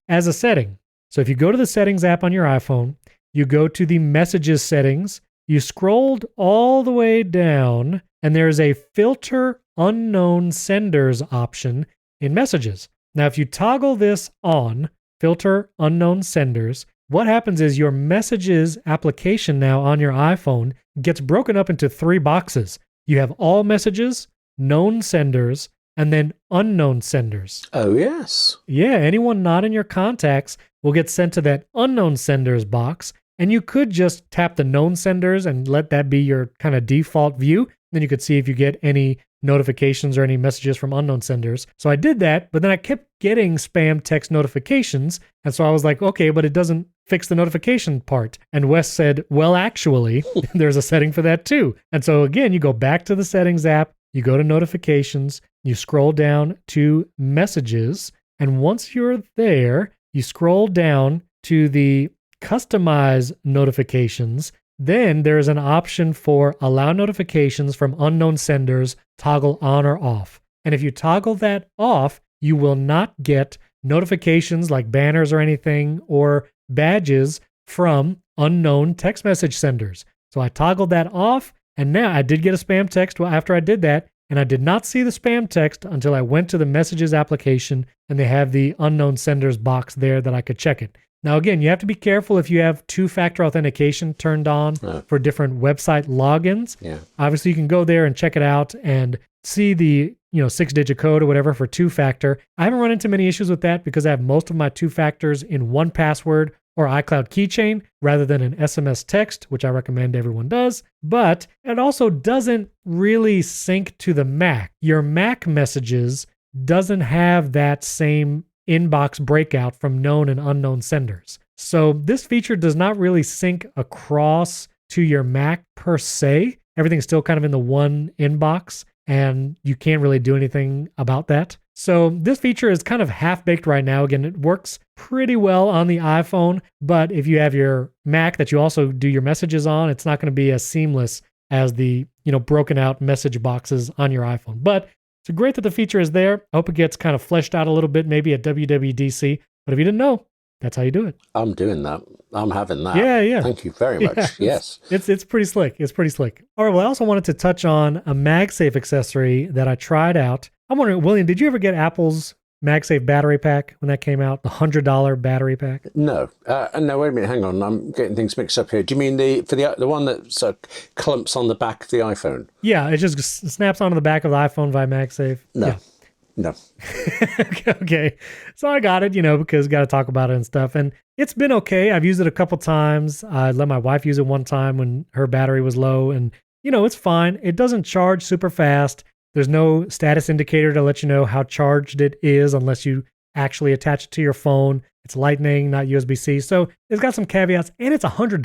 Speaker 1: as a setting. So if you go to the settings app on your iPhone, you go to the messages settings, you scrolled all the way down, and there's a filter unknown senders option in messages. Now, if you toggle this on, filter unknown senders, what happens is your messages application now on your iPhone gets broken up into 3 boxes. You have all messages, known senders, and then unknown senders.
Speaker 2: Oh, yes.
Speaker 1: Yeah, anyone not in your contacts will get sent to that unknown senders box, and you could just tap the known senders and let that be your kind of default view. Then you could see if you get any notifications or any messages from unknown senders. So I did that, but then I kept getting spam text notifications, and so I was like, okay, but it doesn't fix the notification part. And Wes said, well, actually, there's a setting for that too. And so again, you go back to the settings app, you go to notifications, you scroll down to messages, and once you're there, you scroll down to the customize notifications. Then there's an option for allow notifications from unknown senders, toggle on or off. And if you toggle that off, you will not get notifications like banners or anything or badges from unknown text message senders. So I toggled that off, and now I did get a spam text after I did that, and I did not see the spam text until I went to the messages application, and they have the unknown senders box there that I could check it. Now, again, you have to be careful if you have two-factor authentication turned on for different website logins.
Speaker 2: Yeah.
Speaker 1: Obviously, you can go there and check it out and see the 6-digit code or whatever for two-factor. I haven't run into many issues with that because I have most of my two factors in 1Password or iCloud keychain rather than an SMS text, which I recommend everyone does. But it also doesn't really sync to the Mac. Your Mac messages doesn't have that same inbox breakout from known and unknown senders. So this feature does not really sync across to your Mac per se. Everything's still kind of in the one inbox, and you can't really do anything about that. So this feature is kind of half-baked right now. Again, it works pretty well on the iPhone, but if you have your Mac that you also do your messages on, it's not going to be as seamless as the broken out message boxes on your iPhone. But it's great that the feature is there. I hope it gets kind of fleshed out a little bit, maybe at WWDC. But if you didn't know, that's how you do it.
Speaker 2: I'm doing that. I'm having that.
Speaker 1: Yeah.
Speaker 2: Thank you very much. Yes.
Speaker 1: It's pretty slick. It's pretty slick. All right. Well, I also wanted to touch on a MagSafe accessory that I tried out. I'm wondering, William, did you ever get Apple's MagSafe battery pack when that came out? The $100 battery pack?
Speaker 2: No. No, wait a minute. Hang on. I'm getting things mixed up here. Do you mean the one that clumps on the back of the iPhone? Yeah,
Speaker 1: it just snaps onto the back of the iPhone via MagSafe.
Speaker 2: No.
Speaker 1: Yeah.
Speaker 2: No.
Speaker 1: Okay. So I got it, because got to talk about it and stuff. And it's been okay. I've used it a couple times. I let my wife use it one time when her battery was low, and it's fine. It doesn't charge super fast. There's no status indicator to let you know how charged it is unless you actually attach it to your phone. It's Lightning, not USB-C. So it's got some caveats, and it's $100.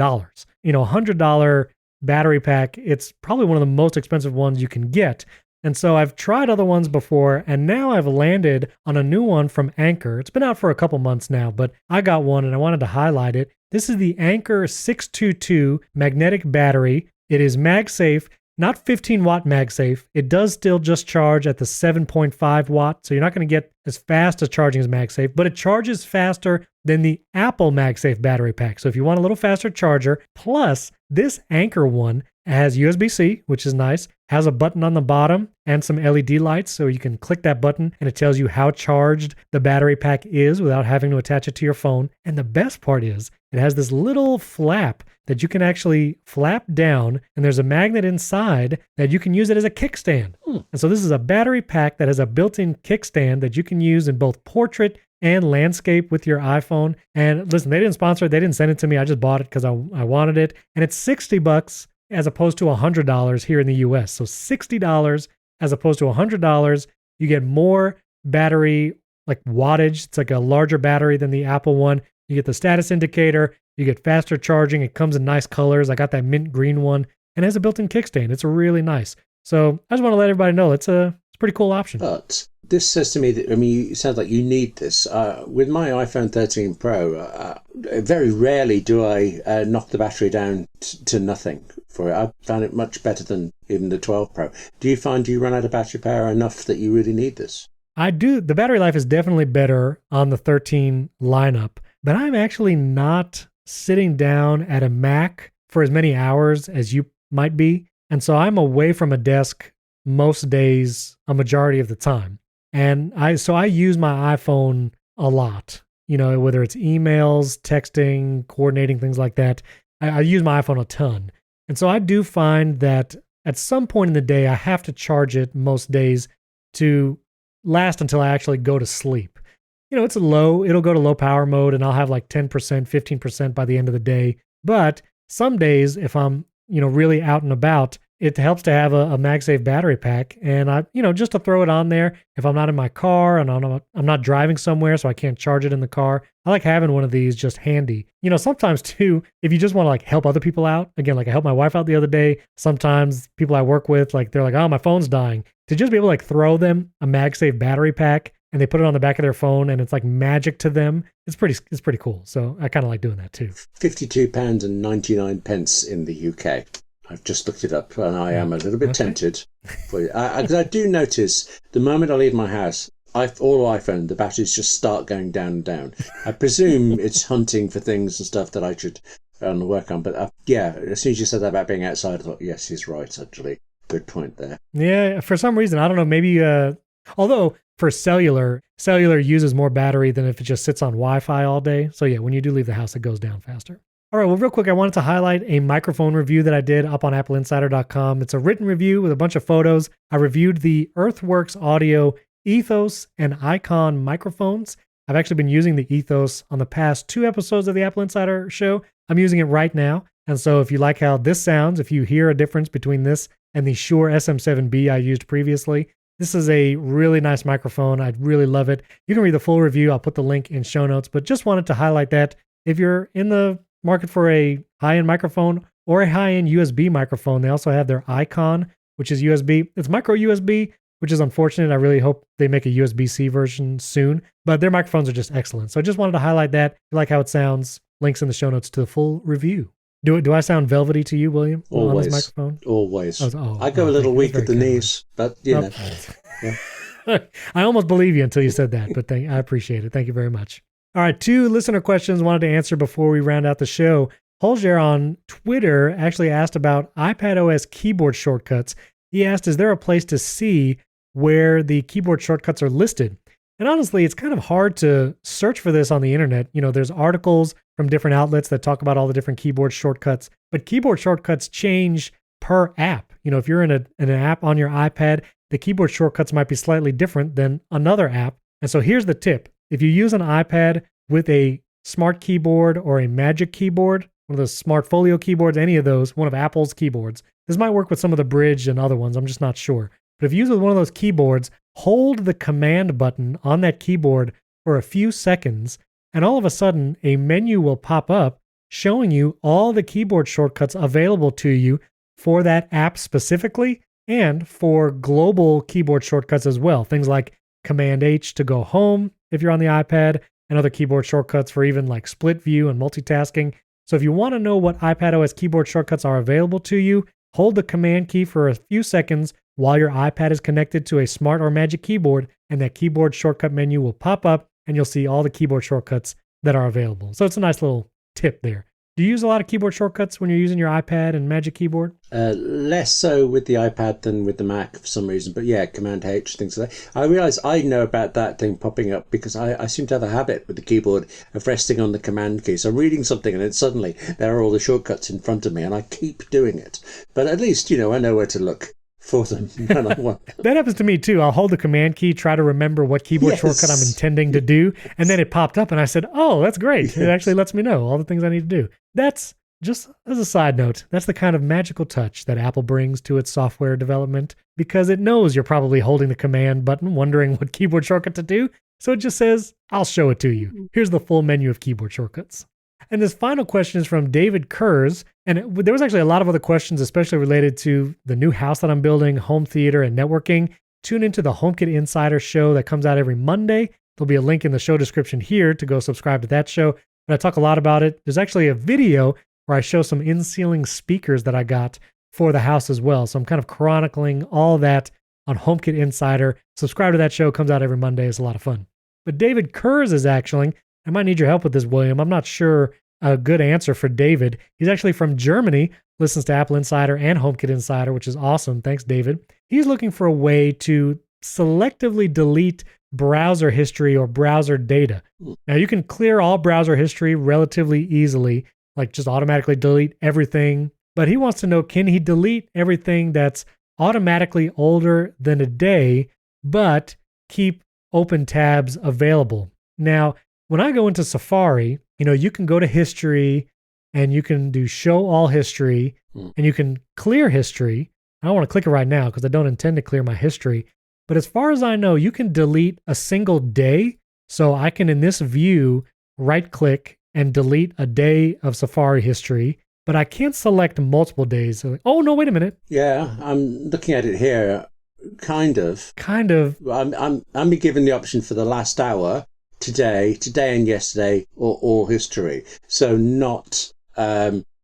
Speaker 1: $100 battery pack, it's probably one of the most expensive ones you can get. And so I've tried other ones before, and now I've landed on a new one from Anker. It's been out for a couple months now, but I got one and I wanted to highlight it. This is the Anker 622 magnetic battery. It is MagSafe, not 15-watt MagSafe. It does still just charge at the 7.5 watt, so you're not going to get as fast as charging as MagSafe, but it charges faster than the Apple MagSafe battery pack. So if you want a little faster charger, plus this Anker one has USB-C, which is nice, has a button on the bottom and some LED lights, so you can click that button and it tells you how charged the battery pack is without having to attach it to your phone. And the best part is it has this little flap that you can actually flap down, and there's a magnet inside that you can use it as a kickstand. And so this is a battery pack that has a built-in kickstand that you can use in both portrait and landscape with your iPhone. And listen, they didn't sponsor it. They didn't send it to me. I just bought it because I wanted it. And it's $60 as opposed to $100 here in the US. So $60 as opposed to $100. You get more battery, like wattage. It's like a larger battery than the Apple one. You get the status indicator. You get faster charging. It comes in nice colors. I got that mint green one and it has a built-in kickstand. It's really nice. So I just want to let everybody know it's a pretty cool option.
Speaker 2: But this says to me that, I mean, it sounds like you need this. With my iPhone 13 Pro, very rarely do I knock the battery down to nothing for it. I found it much better than even the 12 Pro. Do you find you run out of battery power enough that you really need this?
Speaker 1: I do. The battery life is definitely better on the 13 lineup, but I'm actually not sitting down at a Mac for as many hours as you might be. And so I'm away from a desk most days, a majority of the time. And I use my iPhone a lot, you know, whether it's emails, texting, coordinating, things like that. I use my iPhone a ton. And so I do find that at some point in the day, I have to charge it most days to last until I actually go to sleep. You know, it'll go to low power mode and I'll have like 10%, 15% by the end of the day. But some days, if I'm, you know, really out and about, it helps to have a MagSafe battery pack. And I, you know, just to throw it on there if I'm not in my car and I'm not driving somewhere so I can't charge it in the car. I like having one of these just handy. You know, sometimes too, if you just want to like help other people out, again, like I helped my wife out the other day. Sometimes people I work with, like they're like, oh, my phone's dying. To just be able to like throw them a MagSafe battery pack and they put it on the back of their phone and it's like magic to them. It's pretty cool. So I kind of like doing that too.
Speaker 2: £52.99 in the UK. I've just looked it up and I am a little bit tempted. Because I do notice the moment I leave my house, all iPhone, the batteries just start going down and down. I presume it's hunting for things and stuff that I should work on. But yeah, as soon as you said that about being outside, I thought, yes, he's right, actually. Good point there.
Speaker 1: Yeah, for some reason, I don't know, maybe, although for cellular uses more battery than if it just sits on Wi-Fi all day. So yeah, when you do leave the house, it goes down faster. All right, well, real quick, I wanted to highlight a microphone review that I did up on AppleInsider.com. It's a written review with a bunch of photos. I reviewed the Earthworks Audio Ethos and Icon microphones. I've actually been using the Ethos on the past 2 episodes of the Apple Insider show. I'm using it right now. And so if you like how this sounds, if you hear a difference between this and the Shure SM7B I used previously, this is a really nice microphone. I really love it. You can read the full review. I'll put the link in show notes, but just wanted to highlight that if you're in the market for a high-end microphone or a high-end USB microphone, they also have their Icon, which is USB. It's micro USB, which is unfortunate. I really hope they make a USB-C version soon, but their microphones are just excellent. So I just wanted to highlight that. If you like how it sounds, links in the show notes to the full review. Do I sound velvety to you, William?
Speaker 2: Always.
Speaker 1: On this microphone?
Speaker 2: Always. I go a little weak at the knees, but you know. Yeah.
Speaker 1: I almost believe you until you said that, but I appreciate it. Thank you very much. All right, 2 listener questions wanted to answer before we round out the show. Holger on Twitter actually asked about iPadOS keyboard shortcuts. He asked, is there a place to see where the keyboard shortcuts are listed? And honestly, it's kind of hard to search for this on the internet. You know, there's articles from different outlets that talk about all the different keyboard shortcuts, but keyboard shortcuts change per app. You know, if you're in an app on your iPad, the keyboard shortcuts might be slightly different than another app. And so here's the tip. If you use an iPad with a smart keyboard or a Magic keyboard, one of those smart folio keyboards, any of those, one of Apple's keyboards, this might work with some of the Bridge and other ones. I'm just not sure. But if you use with one of those keyboards, hold the command button on that keyboard for a few seconds, and all of a sudden a menu will pop up showing you all the keyboard shortcuts available to you for that app specifically and for global keyboard shortcuts as well. Things like Command H to go home if you're on the iPad, and other keyboard shortcuts for even like split view and multitasking. So if you want to know what iPadOS keyboard shortcuts are available to you, hold the Command key for a few seconds while your iPad is connected to a Smart or Magic Keyboard, and that keyboard shortcut menu will pop up and you'll see all the keyboard shortcuts that are available. So it's a nice little tip there. Do you use a lot of keyboard shortcuts when you're using your iPad and Magic Keyboard?
Speaker 2: Less so with the iPad than with the Mac for some reason. But yeah, Command H, things like that. I realise I know about that thing popping up because I seem to have a habit with the keyboard of resting on the Command key. So I'm reading something and then suddenly there are all the shortcuts in front of me and I keep doing it. But at least, I know where to look for them when I want.
Speaker 1: That happens to me too. I'll hold the Command key, try to remember what keyboard shortcut I'm intending to do, and then it popped up and I said, oh, that's great. It actually lets me know all the things I need to do. That's just as a side note, that's the kind of magical touch that Apple brings to its software development because it knows you're probably holding the Command button, wondering what keyboard shortcut to do. So it just says, I'll show it to you. Here's the full menu of keyboard shortcuts. And this final question is from David Kurz. And there was actually a lot of other questions, especially related to the new house that I'm building, home theater, and networking. Tune into the HomeKit Insider show that comes out every Monday. There'll be a link in the show description here to go subscribe to that show. But I talk a lot about it. There's actually a video where I show some in-ceiling speakers that I got for the house as well. So I'm kind of chronicling all that on HomeKit Insider. Subscribe to that show. It comes out every Monday. It's a lot of fun. But David Kurz is actually, I might need your help with this, William. I'm not sure a good answer for David. He's actually from Germany, listens to Apple Insider and HomeKit Insider, which is awesome. Thanks, David. He's looking for a way to selectively delete browser history or browser data. Now, you can clear all browser history relatively easily, like just automatically delete everything. But he wants to know, can he delete everything that's automatically older than a day, but keep open tabs available? Now, when I go into Safari, you can go to history and you can do show all history and you can clear history. I don't want to click it right now because I don't intend to clear my history. But as far as I know, you can delete a single day. So I can, in this view, right click and delete a day of Safari history, but I can't select multiple days. So oh, no, wait a minute.
Speaker 2: Yeah, I'm looking at it here. Kind of. I'm being given the option for the last hour, today and yesterday, or all history. So not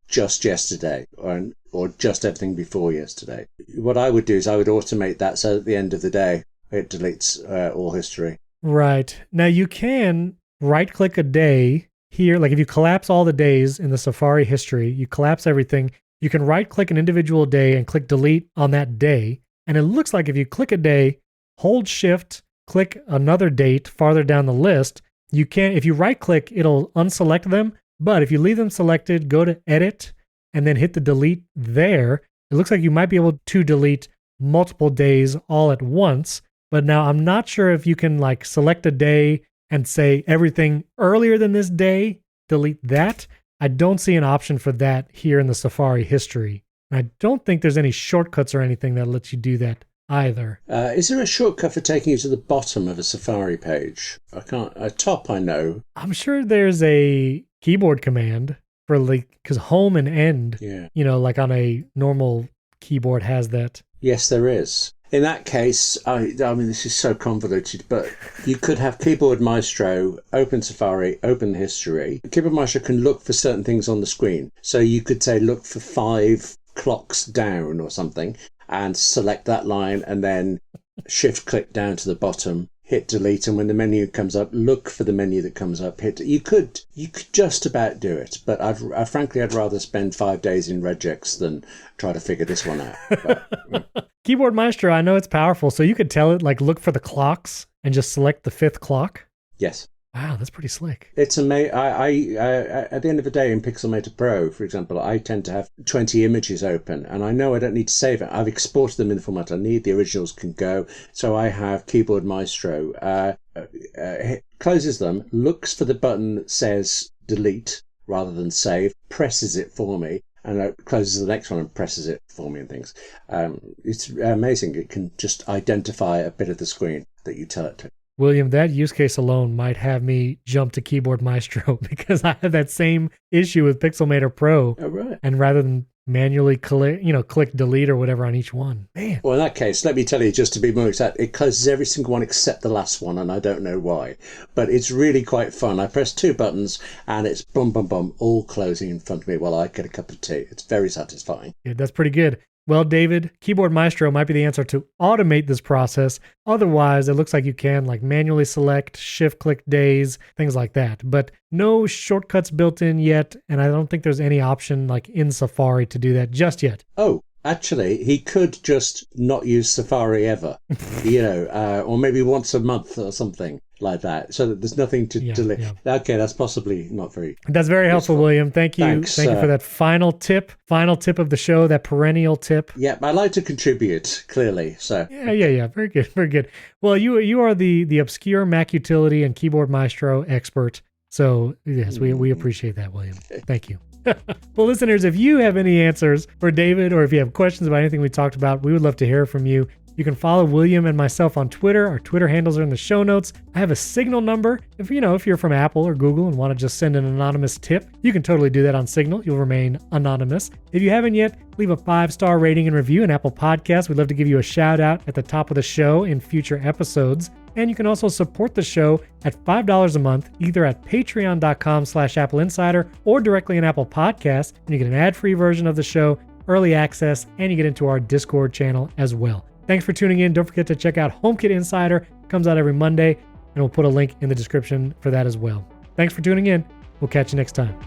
Speaker 2: just yesterday or just everything before yesterday. What I would do is I would automate that so at the end of the day, it deletes all history.
Speaker 1: Right. Now you can right click a day here. Like if you collapse all the days in the Safari history, you collapse everything, you can right click an individual day and click delete on that day. And it looks like if you click a day, hold shift, click another date farther down the list, you can, if you right click, it'll unselect them. But if you leave them selected, go to edit and then hit the delete there, it looks like you might be able to delete multiple days all at once. But now I'm not sure if you can like select a day and say everything earlier than this day, delete that. I don't see an option for that here in the Safari history. And I don't think there's any shortcuts or anything that lets you do that either.
Speaker 2: Is there a shortcut for taking you to the bottom of a Safari page? Top, I know.
Speaker 1: I'm sure there's a keyboard command for like, because home and end, like on a normal keyboard has that.
Speaker 2: Yes, there is. In that case, I mean, this is so convoluted, but you could have Keyboard Maestro, open Safari, open history. Keyboard Maestro can look for certain things on the screen. So you could say, look for 5 clocks down or something, and select that line and then shift click down to the bottom, hit delete, and when the menu comes up, look for the menu that comes up, you could just about do it, but frankly I'd rather spend 5 days in regex than try to figure this one out. But,
Speaker 1: Keyboard Maestro, I know it's powerful, so you could tell it like look for the clocks and just select the 5th clock.
Speaker 2: Yes.
Speaker 1: Wow, that's pretty slick.
Speaker 2: It's amazing. At the end of the day in Pixelmator Pro, for example, I tend to have 20 images open, and I know I don't need to save it. I've exported them in the format I need. The originals can go. So I have Keyboard Maestro, closes them, looks for the button that says delete rather than save, presses it for me, and closes the next one and presses it for me and things. It's amazing. It can just identify a bit of the screen that you tell it to.
Speaker 1: William, that use case alone might have me jump to Keyboard Maestro because I have that same issue with Pixelmator Pro.
Speaker 2: Oh, right.
Speaker 1: And rather than manually click delete or whatever on each one. Man.
Speaker 2: Well, in that case, let me tell you, just to be more exact, it closes every single one except the last one, and I don't know why. But it's really quite fun. I press 2 buttons, and it's boom, boom, boom, all closing in front of me while I get a cup of tea. It's very satisfying.
Speaker 1: Yeah, that's pretty good. Well, David, Keyboard Maestro might be the answer to automate this process. Otherwise, it looks like you can manually select, shift-click days, things like that. But no shortcuts built in yet, and I don't think there's any option in Safari to do that just yet.
Speaker 2: Oh, actually, he could just not use Safari ever, or maybe once a month or something like that, so that there's nothing to delete. Yeah. Okay, that's possibly not very.
Speaker 1: That's very helpful, William. Thank you.
Speaker 2: Thanks,
Speaker 1: Thank you for that final tip of the show, that perennial tip.
Speaker 2: Yeah, I like to contribute, clearly. So
Speaker 1: yeah. Very good, very good. Well, you are the obscure Mac utility and Keyboard Maestro expert. So yes, we appreciate that, William. Thank you. Well, listeners, if you have any answers for David, or if you have questions about anything we talked about, we would love to hear from you. You can follow William and myself on Twitter. Our Twitter handles are in the show notes. I have a Signal number. If you're from Apple or Google and want to just send an anonymous tip, you can totally do that on Signal. You'll remain anonymous. If you haven't yet, leave a 5-star rating and review in Apple Podcasts. We'd love to give you a shout out at the top of the show in future episodes. And you can also support the show at $5 a month, either at patreon.com/AppleInsider or directly in Apple Podcasts. And you get an ad-free version of the show, early access, and you get into our Discord channel as well. Thanks for tuning in. Don't forget to check out HomeKit Insider. It comes out every Monday, and we'll put a link in the description for that as well. Thanks for tuning in. We'll catch you next time.